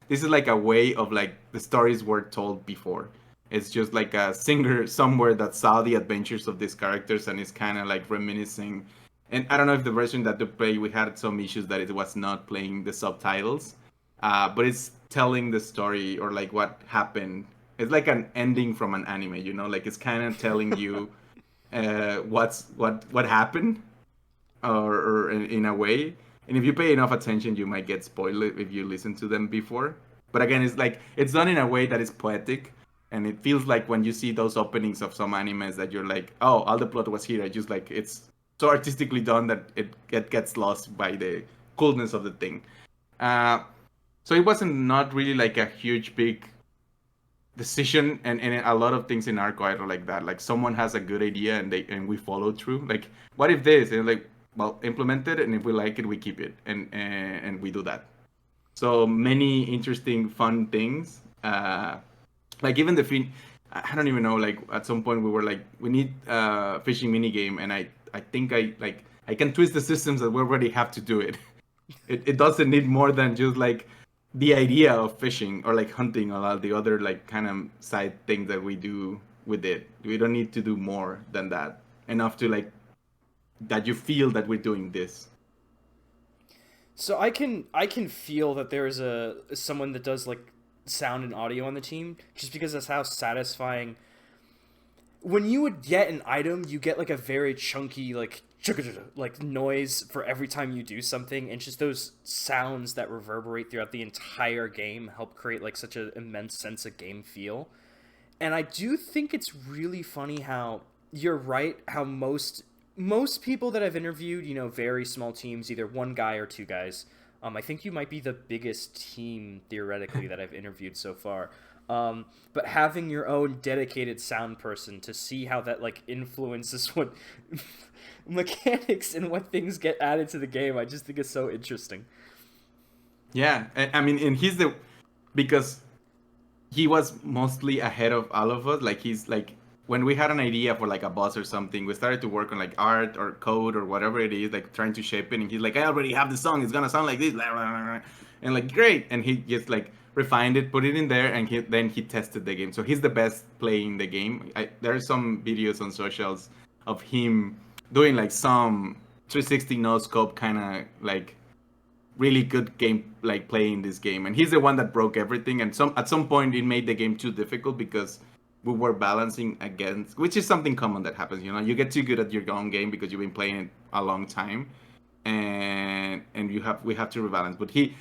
this is like a way of like the stories were told before. It's just like a singer somewhere that saw the adventures of these characters and is kind of like reminiscing. And I don't know if the version that they play, we had some issues that it was not playing the subtitles, but it's telling the story or like what happened. It's like an ending from an anime, you know, like it's kind of telling you what happened, or in a way. And if you pay enough attention, you might get spoiled if you listen to them before. But again, it's like it's done in a way that is poetic, and it feels like when you see those openings of some animes that you're like, oh, all the plot was here. I just like so artistically done that it gets lost by the coolness of the thing. Uh, so it wasn't not really like a huge big decision, and a lot of things in Arco are like that. Like someone has a good idea and we follow through. Like what if this? And like, well, implement it, and if we like it, we keep it, and we do that. So many interesting, fun things. Like even the fin, I don't even know. Like at some point we were like, we need fishing mini game, and I think I can twist the systems that we already have to do it. It doesn't need more than just like the idea of fishing or like hunting or all the other like kind of side things that we do with it. We don't need to do more than that. Enough to like that you feel that we're doing this. So I can feel that there's a someone that does like sound and audio on the team, just because that's how satisfying. When you would get an item, you get like a very chunky like noise for every time you do something, and just those sounds that reverberate throughout the entire game help create like such an immense sense of game feel. And I do think it's really funny how you're right, how most people that I've interviewed, very small teams, either one guy or two guys. I think you might be the biggest team theoretically that I've interviewed so far. But having your own dedicated sound person to see how that like influences what mechanics and what things get added to the game, I just think is so interesting. Yeah, and I mean, and he's the because he was mostly ahead of all of us. Like he's like when we had an idea for like a boss or something, we started to work on like art or code or whatever it is, like trying to shape it. And he's like, I already have the song. It's gonna sound like this, and like great. And he just like refined it, put it in there, and then he tested the game. So he's the best playing the game. There are some videos on socials of him doing like some 360 no scope kind of like really good game like playing this game, and he's the one that broke everything. And at some point it made the game too difficult because we were balancing against, which is something common that happens, you get too good at your own game because you've been playing it a long time, and we have to rebalance. But he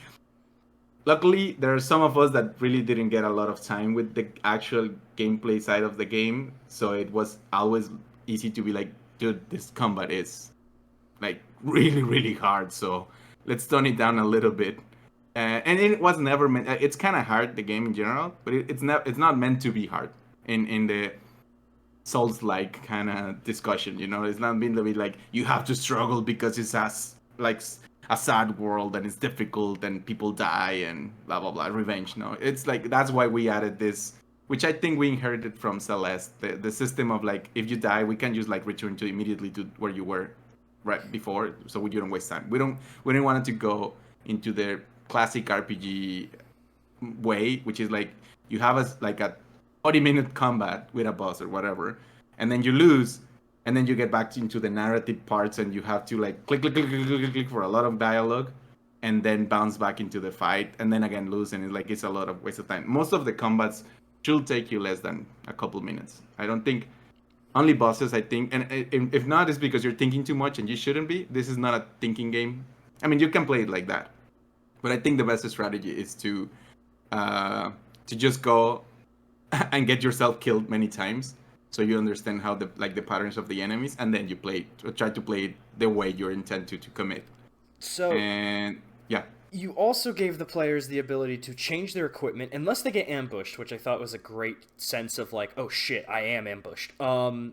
luckily there are some of us that really didn't get a lot of time with the actual gameplay side of the game, so it was always easy to be like, dude, this combat is like really really hard, so let's tone it down a little bit. And it was never meant. It's kind of hard, the game in general, but it's not meant to be hard in the Souls like kind of discussion. It's not meant to be like you have to struggle because it's like a sad world and it's difficult and people die and blah blah blah. Revenge. No, it's like that's why we added this, which I think we inherited from Celeste. The system of like if you die, we can just like return to immediately to where you were right before, so we don't waste time. We don't want it to go into the classic RPG way, which is like you have a 40-minute combat with a boss or whatever, and then you lose, and then you get back into the narrative parts, and you have to like click click click click click, click for a lot of dialogue, and then bounce back into the fight, and then again lose, and it's a lot of waste of time. Most of the combats should take you less than a couple minutes. I don't think only bosses, I think, and if not, it's because you're thinking too much and you shouldn't be. This is not a thinking game. I mean, you can play it like that, but I think the best strategy is to just go and get yourself killed many times, so you understand how the patterns of the enemies, and then you try to play it the way you're intended to commit. So And yeah, you also gave the players the ability to change their equipment unless they get ambushed, which I thought was a great sense of like, oh shit, I am ambushed. But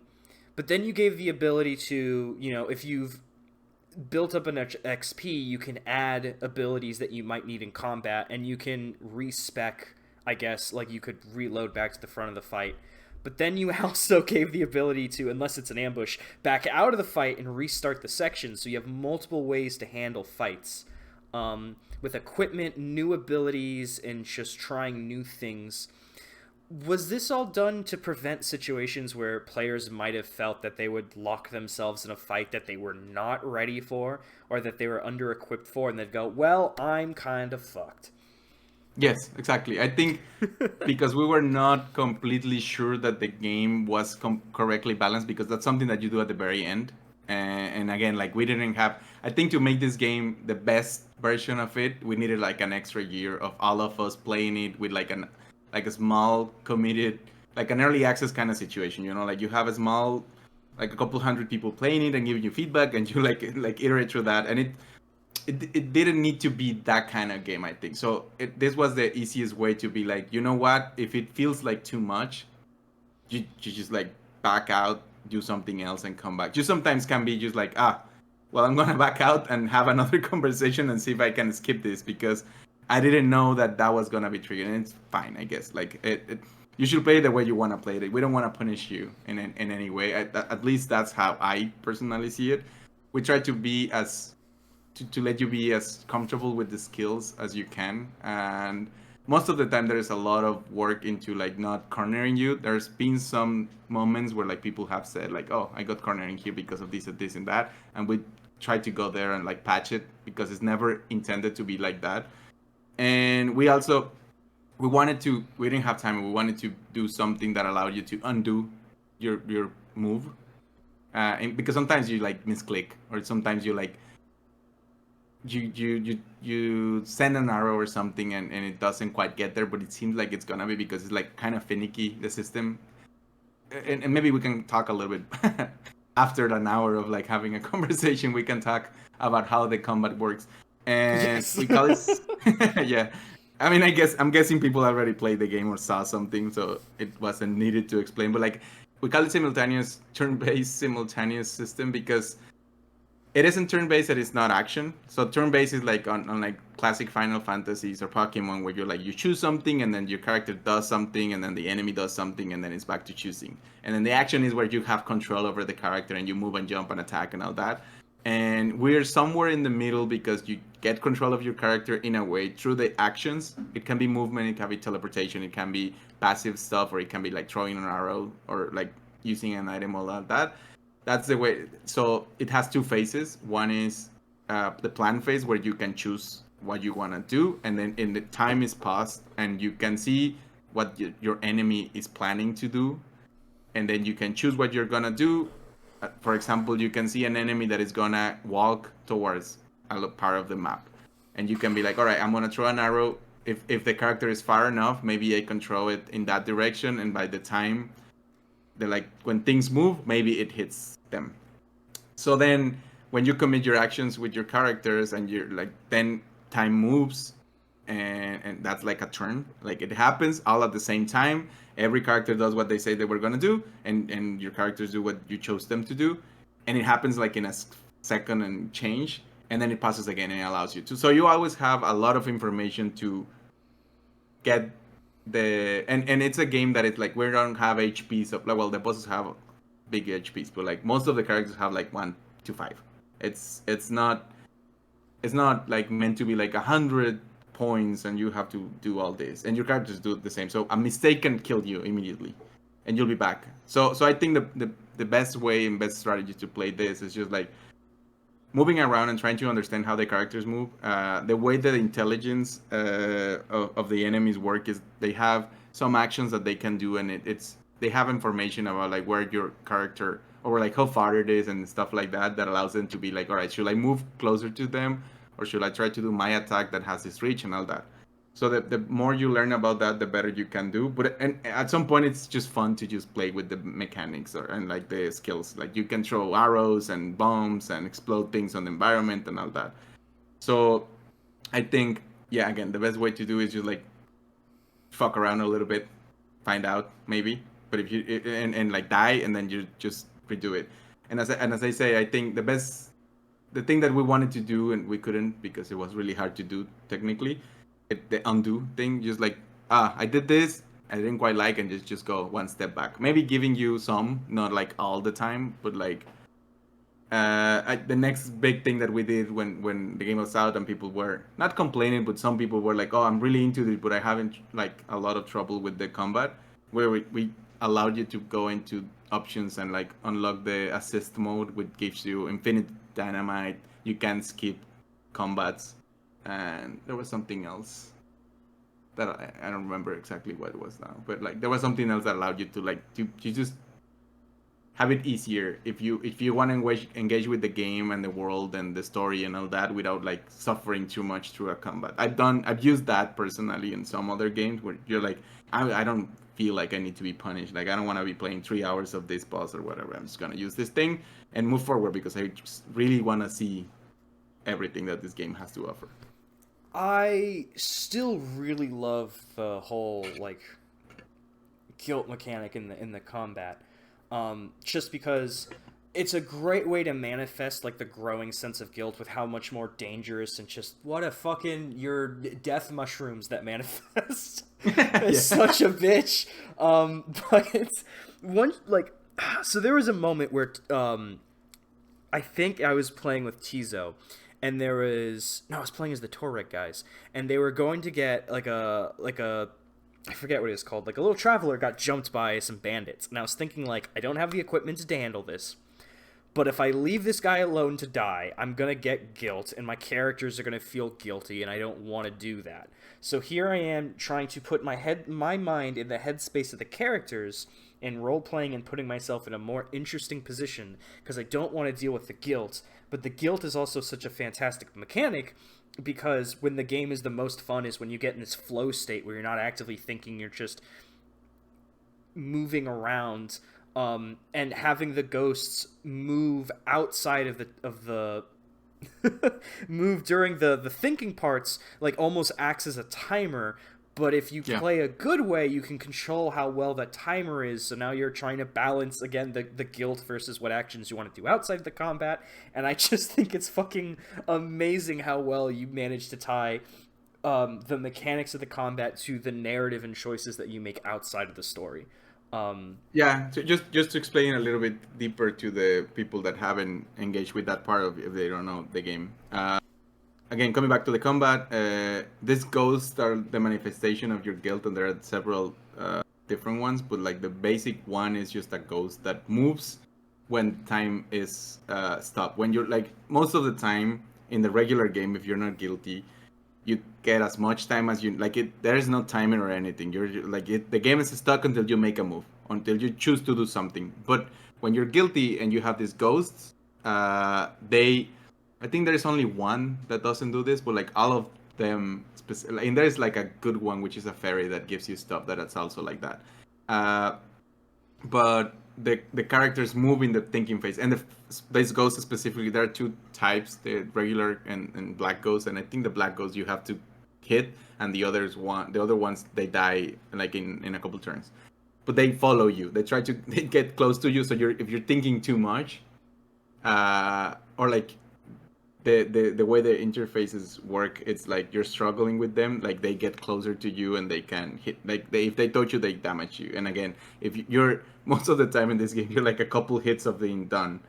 then you gave the ability to, if you've built up enough XP, you can add abilities that you might need in combat, and you can respec, I guess, like you could reload back to the front of the fight. But then you also gave the ability to, unless it's an ambush, back out of the fight and restart the section, so you have multiple ways to handle fights. With equipment, new abilities, and just trying new things. Was this all done to prevent situations where players might have felt that they would lock themselves in a fight that they were not ready for, or that they were under-equipped for, and they'd go, well, I'm kind of fucked? yes, exactly. I think because we were not completely sure that the game was correctly balanced, because that's something that you do at the very end. And again, like we didn't have. I think to make this game the best version of it, we needed like an extra year of all of us playing it with like a small committed, like an early access kind of situation. Like you have a small like a couple hundred people playing it and giving you feedback, and you like iterate through that, and it didn't need to be that kind of game, I think. So this was the easiest way to be like, you know what, if it feels like too much, you just like back out, do something else, and come back. You sometimes can be just like, well, I'm gonna back out and have another conversation and see if I can skip this, because I didn't know that was gonna be triggered, and it's fine, I guess. Like you should play it the way you want to play it. We don't want to punish you in any way. At least that's how I personally see it. We try to be as to let you be as comfortable with the skills as you can, and most of the time there's a lot of work into like not cornering you. There's been some moments where like people have said like, oh, I got cornering here because of this and this and that, and we try to go there and like patch it, because it's never intended to be like that. And we didn't have time, we wanted to do something that allowed you to undo your move, and because sometimes you like misclick, or sometimes you like you send an arrow or something, and it doesn't quite get there, but it seems like it's gonna be, because it's like kind of finicky, the system. And maybe we can talk a little bit after an hour of like having a conversation. We can talk about how the combat works, and Yes. we call it yeah. I mean, I'm guessing people already played the game or saw something, so it wasn't needed to explain. But like, we call it simultaneous, turn-based simultaneous system, because it isn't turn-based, it is not action. So turn-based is like on like classic Final Fantasies or Pokemon, where you're like, you choose something and then your character does something, and then the enemy does something, and then it's back to choosing. And then the action is where you have control over the character and you move and jump and attack and all that. And we're somewhere in the middle, because you get control of your character in a way through the actions. It can be movement, it can be teleportation, it can be passive stuff, or it can be like throwing an arrow, or like using an item, all of that. That's the way. So it has two phases. One is the plan phase, where you can choose what you want to do, and then in the time is passed, and you can see what your enemy is planning to do, and then you can choose what you're gonna do. For example, you can see an enemy that is gonna walk towards a part of the map, and you can be like, all right, I'm gonna throw an arrow. If the character is far enough, maybe I can throw it in that direction, and by the time like when things move, maybe it hits them. So then when you commit your actions with your characters, and you're like, then time moves, and that's like a turn. Like it happens all at the same time. Every character does what they say they were gonna do, and your characters do what you chose them to do, and it happens like in a second and change, and then it passes again, and it allows you to. So you always have a lot of information to get and it's a game that it's like, we don't have HPs of like, well, the bosses have big HPs, but like most of the characters have like 1 to 5. It's not like meant to be like 100 points and you have to do all this, and your characters do the same. So a mistake can kill you immediately, and you'll be back. So I think the best way and best strategy to play this is just like moving around and trying to understand how the characters move. The way that the intelligence of the enemies work is they have some actions that they can do, and they have information about like where your character, or like how far it is and stuff like that, that allows them to be like, all right, should I move closer to them, or should I try to do my attack that has this reach and all that. So the more you learn about that, the better you can do. But and at some point, it's just fun to just play with the mechanics and like the skills. Like you can throw arrows and bombs and explode things on the environment and all that. So I think, yeah, again, the best way to do is just like fuck around a little bit, find out maybe. But if you and like die, and then you just redo it. And as I say, I think the thing that we wanted to do and we couldn't because it was really hard to do technically, the undo thing, just like, I did this, I didn't quite like, and just go one step back. Maybe giving you some, not like all the time, but like the next big thing that we did when the game was out and people were not complaining, but some people were like, oh, I'm really into this, but I haven't like a lot of trouble with the combat, where we allowed you to go into options and like unlock the assist mode, which gives you infinite dynamite. You can skip combats, and there was something else that I don't remember exactly what it was now, but like there was something else that allowed you to like to just have it easier if you want to engage with the game and the world and the story and all that without like suffering too much through a combat. I've used that personally in some other games where you're like, I don't feel like I need to be punished. Like I don't want to be playing 3 hours of this boss or whatever. I'm just gonna use this thing and move forward because I just really want to see everything that this game has to offer. I still really love the whole like guilt mechanic in the combat, just because it's a great way to manifest like the growing sense of guilt with how much more dangerous and just what a fucking your death mushrooms that manifest. It's such a bitch. But it's one like so there was a moment where I think I was playing with Tizo, and I was playing as the Torek guys, and they were going to get like a I forget what it's called, like a little traveler got jumped by some bandits, and I was thinking like I don't have the equipment to handle this. But if I leave this guy alone to die, I'm gonna get guilt, and my characters are gonna feel guilty, and I don't want to do that. So here I am trying to put my mind in the headspace of the characters, and role-playing and putting myself in a more interesting position, because I don't want to deal with the guilt. But the guilt is also such a fantastic mechanic, because when the game is the most fun is when you get in this flow state where you're not actively thinking, you're just moving around, and having the ghosts move outside of the move during the thinking parts, like almost acts as a timer. But if you play a good way, you can control how well that timer is. So now you're trying to balance again the guilt versus what actions you want to do outside the combat. And I just think it's fucking amazing how well you manage to tie the mechanics of the combat to the narrative and choices that you make outside of the story. So just to explain a little bit deeper to the people that haven't engaged with that part of if they don't know the game. Again, coming back to the combat, these ghosts are the manifestation of your guilt, and there are several different ones, but like the basic one is just a ghost that moves when time is stopped. When you're like, most of the time in the regular game, if you're not guilty, you get as much time as you like. There is no timer or anything. You're like the game is stuck until you make a move, until you choose to do something. But when you're guilty and you have these ghosts, I think there is only one that doesn't do this, but like all of them, and there is like a good one which is a fairy that gives you stuff that's also like that. But the characters move in the thinking phase, and these ghosts specifically, there are two types: the regular and black ghosts. And I think the black ghosts you have to hit, and the other ones they die like in a couple turns. But they follow you. They get close to you. So if you're thinking too much, or like the way the interfaces work, it's like you're struggling with them, like they get closer to you and they can hit, like if they touch you, they damage you. And again, if you're most of the time in this game, you're like a couple hits of being done,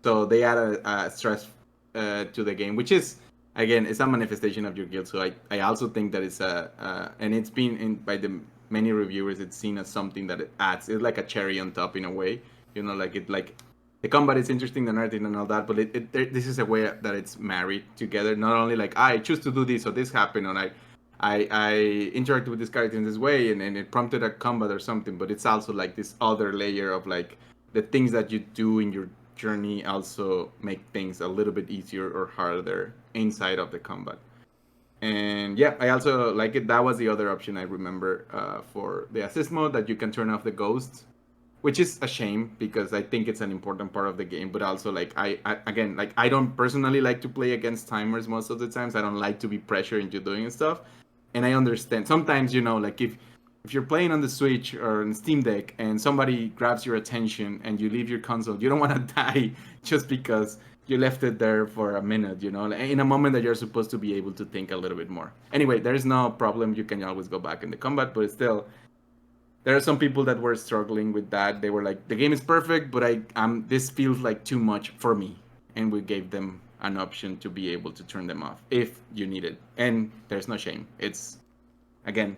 so they add a stress to the game, which is again, it's a manifestation of your guilt. So I also think that it's and it's been by the many reviewers, it's seen as something that it's like a cherry on top in a way, like the combat is interesting, the narrative and all that, but this is a way that it's married together. Not only like I choose to do this, so this happened, and I interact with this character in this way, and it prompted a combat or something. But it's also like this other layer of like the things that you do in your journey also make things a little bit easier or harder inside of the combat. And yeah, I also like it. That was the other option I remember for the assist mode, that you can turn off the ghosts, which is a shame because I think it's an important part of the game. But also, like I don't personally like to play against timers most of the times. I don't like to be pressured into doing stuff. And I understand sometimes, like if you're playing on the Switch or on Steam Deck and somebody grabs your attention and you leave your console, you don't want to die just because you left it there for a minute, in a moment that you're supposed to be able to think a little bit more. Anyway, there's no problem. You can always go back in the combat, but still, there are some people that were struggling with that. They were like, the game is perfect, but this feels like too much for me. And we gave them an option to be able to turn them off if you need it. And there's no shame. It's, again,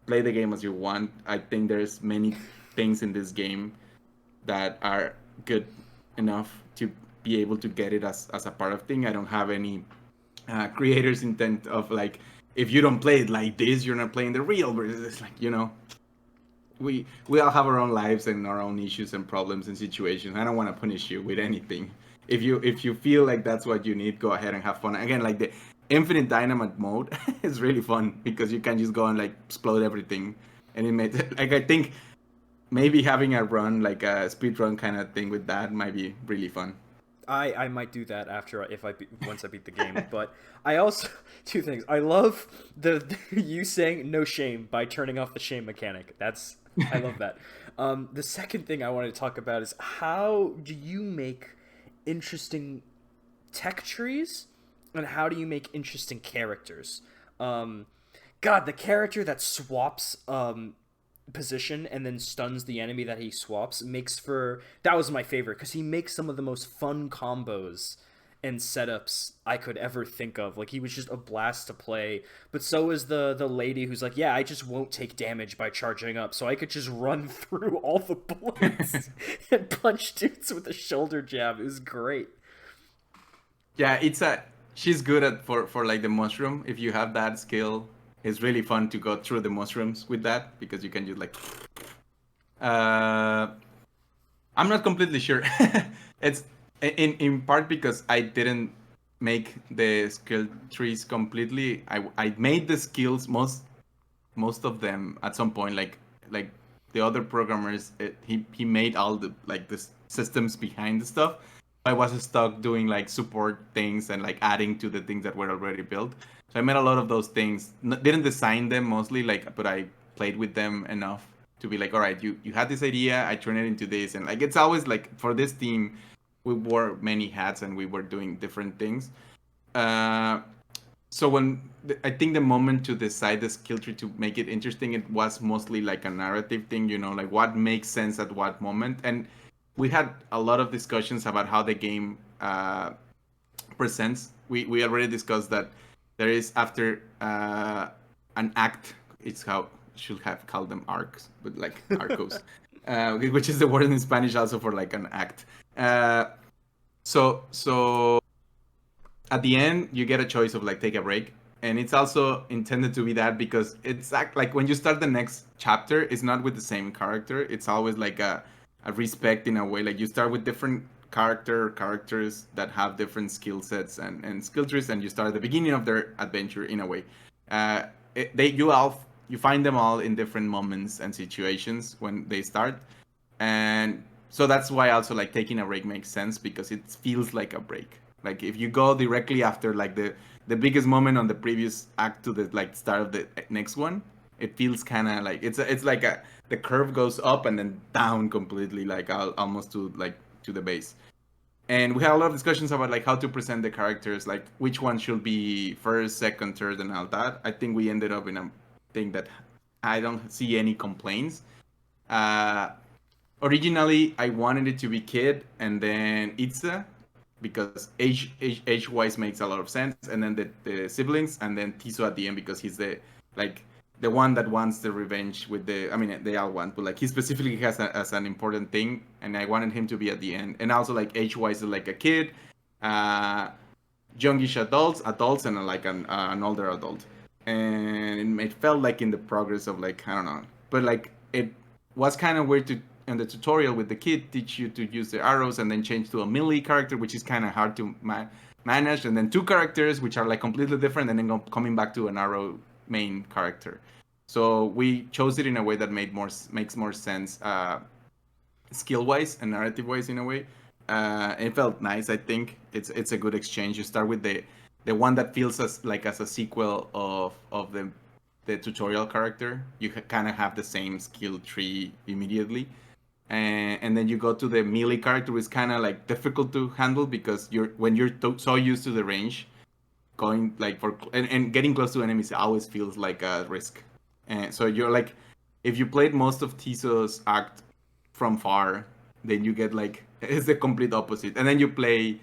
play the game as you want. I think there's many things in this game that are good enough to be able to get it as a part of thing. I don't have any creator's intent of like, if you don't play it like this, you're not playing the real version. It's like, we all have our own lives and our own issues and problems and situations. I don't want to punish you with anything. If you feel like that's what you need, go ahead and have fun. Again, like the infinite dynamite mode is really fun because you can just go and like explode everything. and it made like I think maybe having a run like a speed run kind of thing with that might be really fun. I might do that after once I beat the game. But I also two things. I love the you saying no shame by turning off the shame mechanic. That's I love that. The second thing I wanted to talk about is how do you make interesting tech trees, and how do you make interesting characters? Um, God, the character that swaps position and then stuns the enemy that he swaps makes for that was my favorite because he makes some of the most fun combos and setups I could ever think of. Like he was just a blast to play. But so is the lady who's like, yeah, I just won't take damage by charging up, so I could just run through all the bullets and punch dudes with a shoulder jab. It was great. Yeah, it's a she's good at for like the mushroom. If you have that skill, it's really fun to go through the mushrooms with that because you can just like. Uh, I'm not completely sure. It's in part because I didn't make the skill trees completely. I made the skills most of them at some point like the other programmers he made all the like the systems behind the stuff. I was stuck doing like support things and like adding to the things that were already built. So I made a lot of those things. Didn't design them mostly like, but I played with them enough to be like, all right, you had this idea, I turn it into this, and like it's always like for this team, we wore many hats and we were doing different things. Uh, so I think the moment to decide the skill tree to make it interesting, it was mostly like a narrative thing, like what makes sense at what moment. And we had a lot of discussions about how the game presents. We already discussed that there is after an act. It's how should have called them arcs, but like arcos, which is the word in Spanish also for like an act. So at the end you get a choice of like take a break, and it's also intended to be that because it's like when you start the next chapter, it's not with the same character. It's always like a respect in a way. Like you start with different characters that have different skill sets and skill trees, and you start at the beginning of their adventure in a way. You find them all in different moments and situations when they start, and so that's why also like taking a break makes sense because it feels like a break. Like if you go directly after like the biggest moment on the previous act to the like start of the next one, it feels kind of like it's like the curve goes up and then down completely, like almost to like to the base. And we had a lot of discussions about like how to present the characters, like which one should be first, second, third, and all that. I think we ended up in a thing that I don't see any complaints. Uh, Originally, I wanted it to be Kid and then Itza because age wise makes a lot of sense, and then the siblings, and then Tiso at the end because he's the like the one that wants the revenge with the. I mean, they all want, but like he specifically has as an important thing, and I wanted him to be at the end, and also like age wise, like a kid, uh, youngish adults, and like an older adult, and it felt like in the progress of like I don't know, but like it was kind of weird to in the tutorial with the kid teach you to use the arrows and then change to a melee character, which is kind of hard to manage, and then two characters which are like completely different, and then coming back to an arrow main character. So we chose it in a way that makes more sense, skill wise and narrative wise in a way. It felt nice. I think it's a good exchange. You start with the one that feels as a sequel of the tutorial character. You kind of have the same skill tree immediately, and then you go to the melee character, which is kind of like difficult to handle because when you're so used to the range, going like and getting close to enemies always feels like a risk. And so you're like, if you played most of Tiso's act from far, then you get like it's the complete opposite, and then you play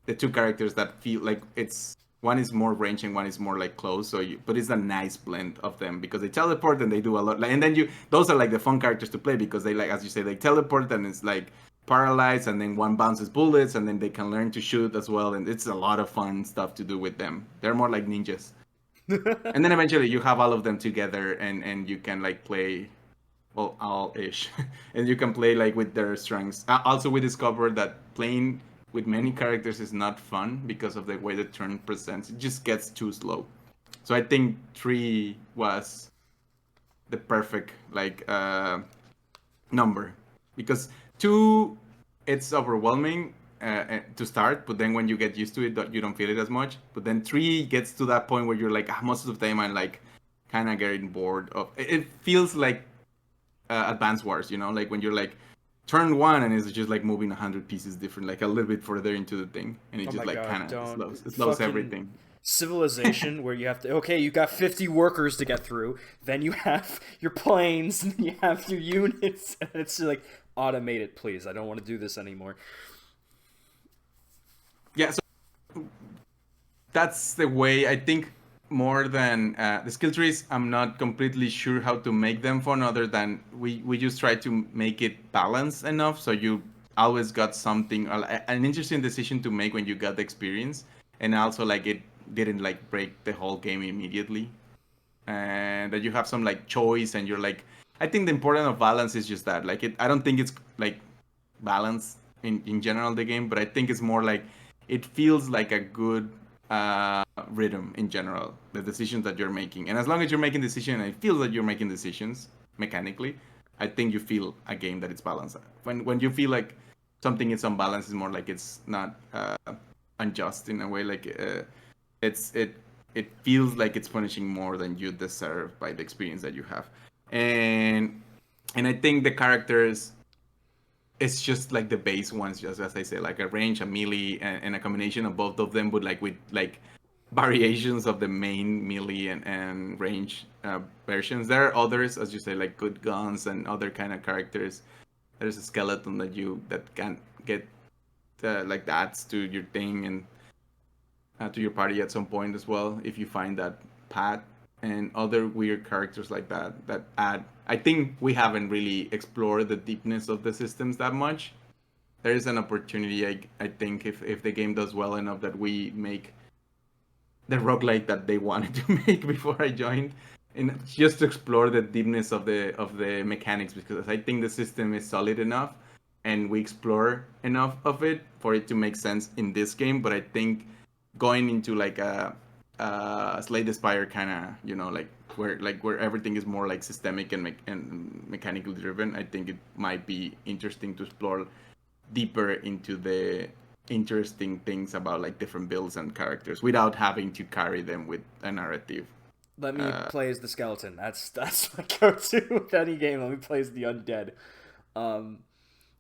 the two characters that feel like it's one is more range and one is more like close. But it's a nice blend of them because they teleport and they do a lot. Like, and then those are like the fun characters to play because they like, as you say, they teleport and it's like paralyzed, and then one bounces bullets, and then they can learn to shoot as well, and it's a lot of fun stuff to do with them. They're more like ninjas. And then eventually you have all of them together, and you can like play well all ish and you can play like with their strengths. Also we discovered that playing with many characters is not fun because of the way the turn presents. It just gets too slow. So I think 3 was the perfect like number, because 2 it's overwhelming to start, but then when you get used to it, you don't feel it as much. But then 3 gets to that point where you're like, most of the time I'm like kind of getting bored of it. It feels like Advance Wars, like when you're like turn 1 and it's just like moving 100 pieces different, like a little bit further into the thing, and it Oh just my like god, kind of don't. slows Fucking everything. Civilization, where you have to, okay, you got 50 workers to get through, then you have your planes, and then you have your units, and it's just like, automate it, please. I don't want to do this anymore. Yeah, so that's the way I think. More than the skill trees, I'm not completely sure how to make them fun, other than we just try to make it balanced enough so you always got something, an interesting decision to make when you got the experience, and also like it didn't like break the whole game immediately, and that you have some like choice, and you're like, I think the importance of balance is just that, like, I don't think it's like balance in general the game, but I think it's more like it feels like a good rhythm in general, the decisions that you're making, and as long as you're making decisions and it feels that you're making decisions mechanically, I think you feel a game that it's balanced. When you feel like something is unbalanced, it's more like it's not unjust in a way, like it's it feels like it's punishing more than you deserve by the experience that you have, and I think the characters, it's just like the base ones, just as I say, like a range, a melee, and a combination of both of them, but like with like variations of the main melee and range versions. There are others, as you say, like good guns and other kind of characters. There's a skeleton that can get like adds to your thing and to your party at some point as well, if you find that path, and other weird characters like that add. I think we haven't really explored the deepness of the systems that much. There is an opportunity, I think, if the game does well enough, that we make the roguelike that they wanted to make before I joined, and just to explore the deepness of the mechanics, because I think the system is solid enough and we explore enough of it for it to make sense in this game. But I think going into like a Slay the Spire kind of, where everything is more like systemic and mechanically driven, I think it might be interesting to explore deeper into the interesting things about like different builds and characters without having to carry them with a narrative. Let me play as the skeleton. That's my go-to with any game. Let me play as the undead. Um,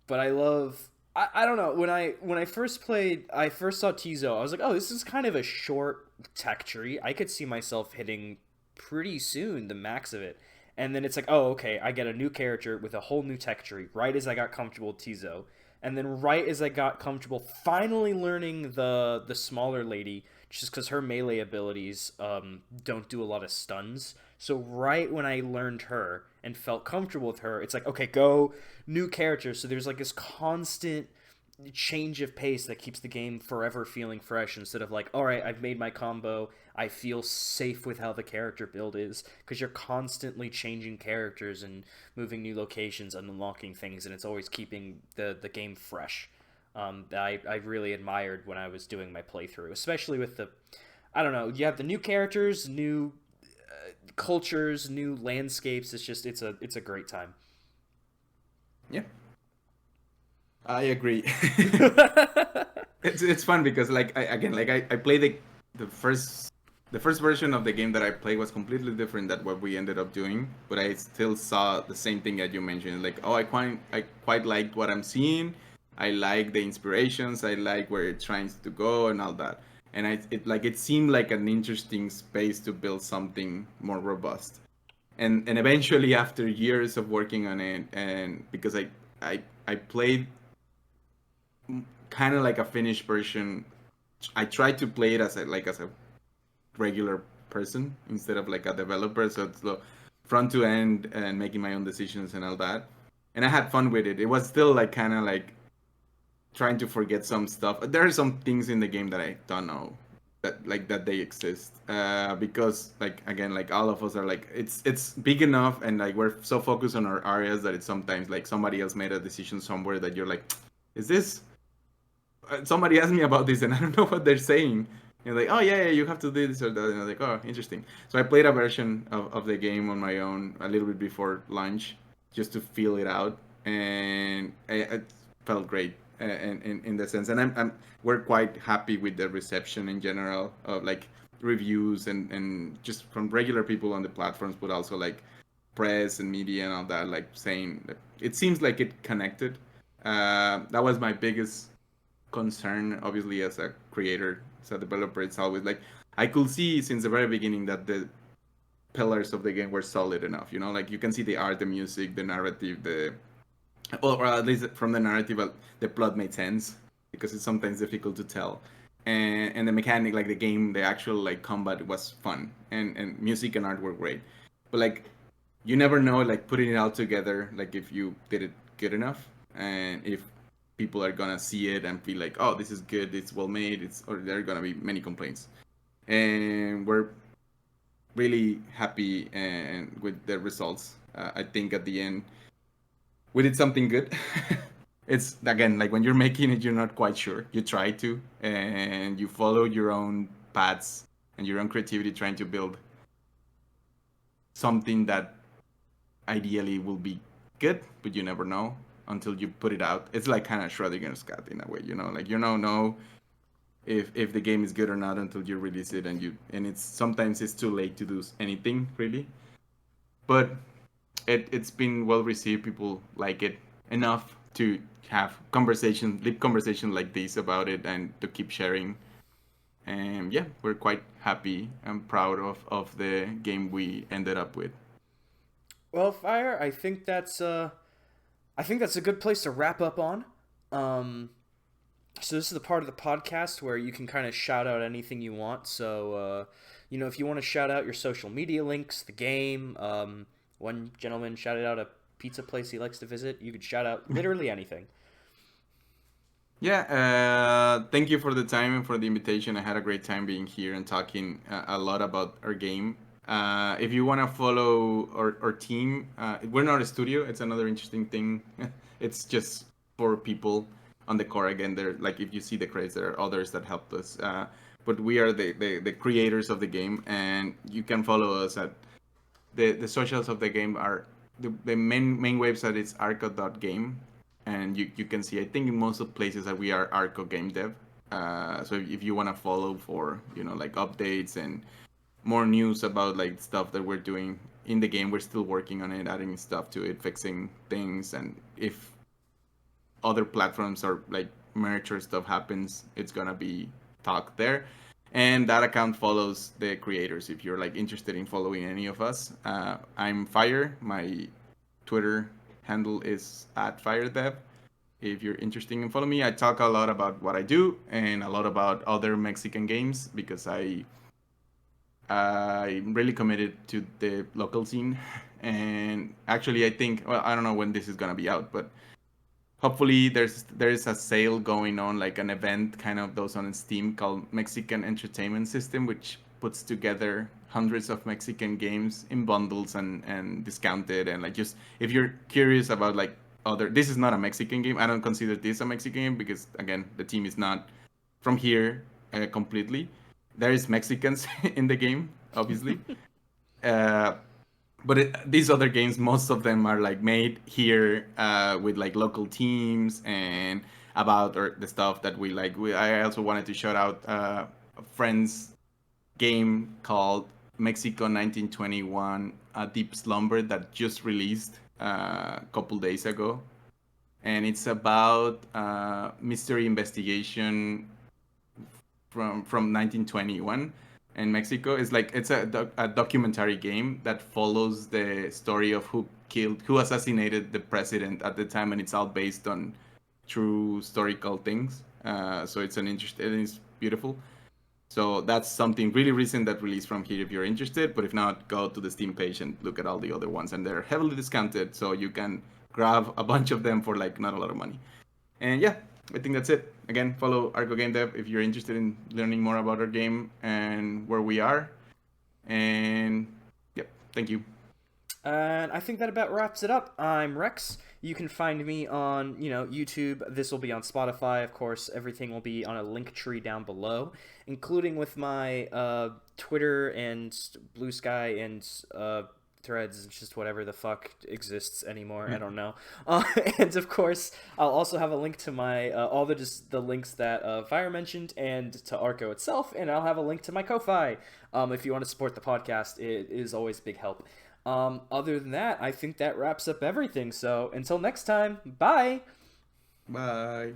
but I love. I don't know, when I first played, I first saw Tizo, I was like, oh, this is kind of a short tech tree. I could see myself hitting pretty soon the max of it. And then it's like, oh, okay, I get a new character with a whole new tech tree right as I got comfortable with Tizo. And then right as I got comfortable finally learning the smaller lady, just because her melee abilities don't do a lot of stuns. So right when I learned her and felt comfortable with her, it's like, okay, go new character. So there's like this constant change of pace that keeps the game forever feeling fresh, instead of like, all right, I've made my combo, I feel safe with how the character build is, because you're constantly changing characters and moving new locations and unlocking things, and it's always keeping the game fresh. I really admired when I was doing my playthrough, especially with the, I don't know, you have the new characters, new cultures, new landscapes. It's a great time. Yeah, I agree. It's fun because like I play the first version of the game that I played was completely different than what we ended up doing, but I still saw the same thing that you mentioned. Like, oh, I quite liked what I'm seeing. I like the inspirations. I like where it's trying to go and all that. And it seemed like an interesting space to build something more robust. And eventually, after years of working on it, and because I played kind of like a finished version, I tried to play it as a regular person instead of like a developer, so it's front to end and making my own decisions and all that. And I had fun with it. It was still like kind of like trying to forget some stuff. There are some things in the game that I don't know that they exist, because like again, like all of us are like, it's big enough, and like we're so focused on our areas that it's sometimes like somebody else made a decision somewhere that you're like, is this somebody asked me about this and I don't know what they're saying. You're like, oh yeah, you have to do this or that. And I was like, oh, interesting. So I played a version of the game on my own a little bit before lunch, just to feel it out, and it felt great in the sense. And we're quite happy with the reception in general of like reviews and just from regular people on the platforms, but also like press and media and all that, like saying that it seems like it connected. That was my biggest concern, obviously, as a creator, as a developer. It's always like I could see since the very beginning that the pillars of the game were solid enough. You know, like you can see the art, the music, the narrative, or at least from the narrative, the plot made sense because it's sometimes difficult to tell. And the mechanic, like the game, the actual like combat was fun, and music and art were great. But like you never know, like putting it all together, like if you did it good enough, and if people are gonna see it and feel like, oh, this is good, it's well made, it's or there are gonna be many complaints. And we're really happy and with the results. I think at the end we did something good. It's again like when you're making it, you're not quite sure. You try to, and you follow your own paths and your own creativity, trying to build something that ideally will be good, but you never know until you put it out. It's like kind of Schrodinger's cat in a way, you know, like you don't know if the game is good or not until you release it, and it's sometimes it's too late to do anything really. But it's been well received. People like it enough to have deep conversation like this about it, and to keep sharing. And yeah, we're quite happy and proud of the game we ended up with. Well, Fire, I think that's a good place to wrap up on. Um, so this is the part of the podcast where you can kind of shout out anything you want. So, if you want to shout out your social media links, the game, one gentleman shouted out a pizza place he likes to visit. You could shout out literally anything. Yeah, thank you for the time and for the invitation. I had a great time being here and talking a lot about our game. If you want to follow our team, we're not a studio. It's another interesting thing. It's just for people on the core. Again, there like if you see the credits, there are others that helped us. But we are the creators of the game, and you can follow us at the socials of the game are the main website is arco.game, and you can see I think in most of places that we are Arco Game Dev. So if you want to follow for like updates and more news about like stuff that we're doing in the game, we're still working on it, adding stuff to it, fixing things, and if other platforms or like merge or stuff happens, it's gonna be talked there. And that account follows the creators. If you're like interested in following any of us, I'm Fayer. My Twitter handle is at FayerDev. If you're interested in follow me, I talk a lot about what I do and a lot about other Mexican games because I'm really committed to the local scene. And actually, I think I don't know when this is gonna be out, but hopefully there's a sale going on, like an event kind of those on Steam called Mexican Entertainment System, which puts together hundreds of Mexican games in bundles and discounted. And like, just if you're curious about like other, this is not a Mexican game. I don't consider this a Mexican game because again the team is not from here completely. There is Mexicans in the game, obviously. uh, but these other games, most of them are like made here with like local teams and about the stuff that we like. I also wanted to shout out a friend's game called Mexico 1921: A Deep Slumber that just released a couple days ago, and it's about mystery investigation from 1921 in Mexico. It's like it's a documentary game that follows the story of who assassinated the president at the time, and it's all based on true historical things. So it's an interesting, it's beautiful. So that's something really recent that released from here if you're interested. But if not, go to the Steam page and look at all the other ones, and they're heavily discounted, so you can grab a bunch of them for like not a lot of money. And yeah, I think that's it. Again, follow Arco Game Dev if you're interested in learning more about our game and where we are. And yep, thank you. And I think that about wraps it up. I'm Rex, You can find me on, YouTube. This will be on Spotify, of course. Everything will be on a link tree down below, including with my Twitter and Blue Sky and Threads, just whatever the fuck exists anymore. I don't know. And of course, I'll also have a link to my all the links that Fayer mentioned, and to Arco itself, and I'll have a link to my Ko-Fi. If you want to support the podcast, it is always big help. Other than that, I think that wraps up everything. So until next time, bye. Bye.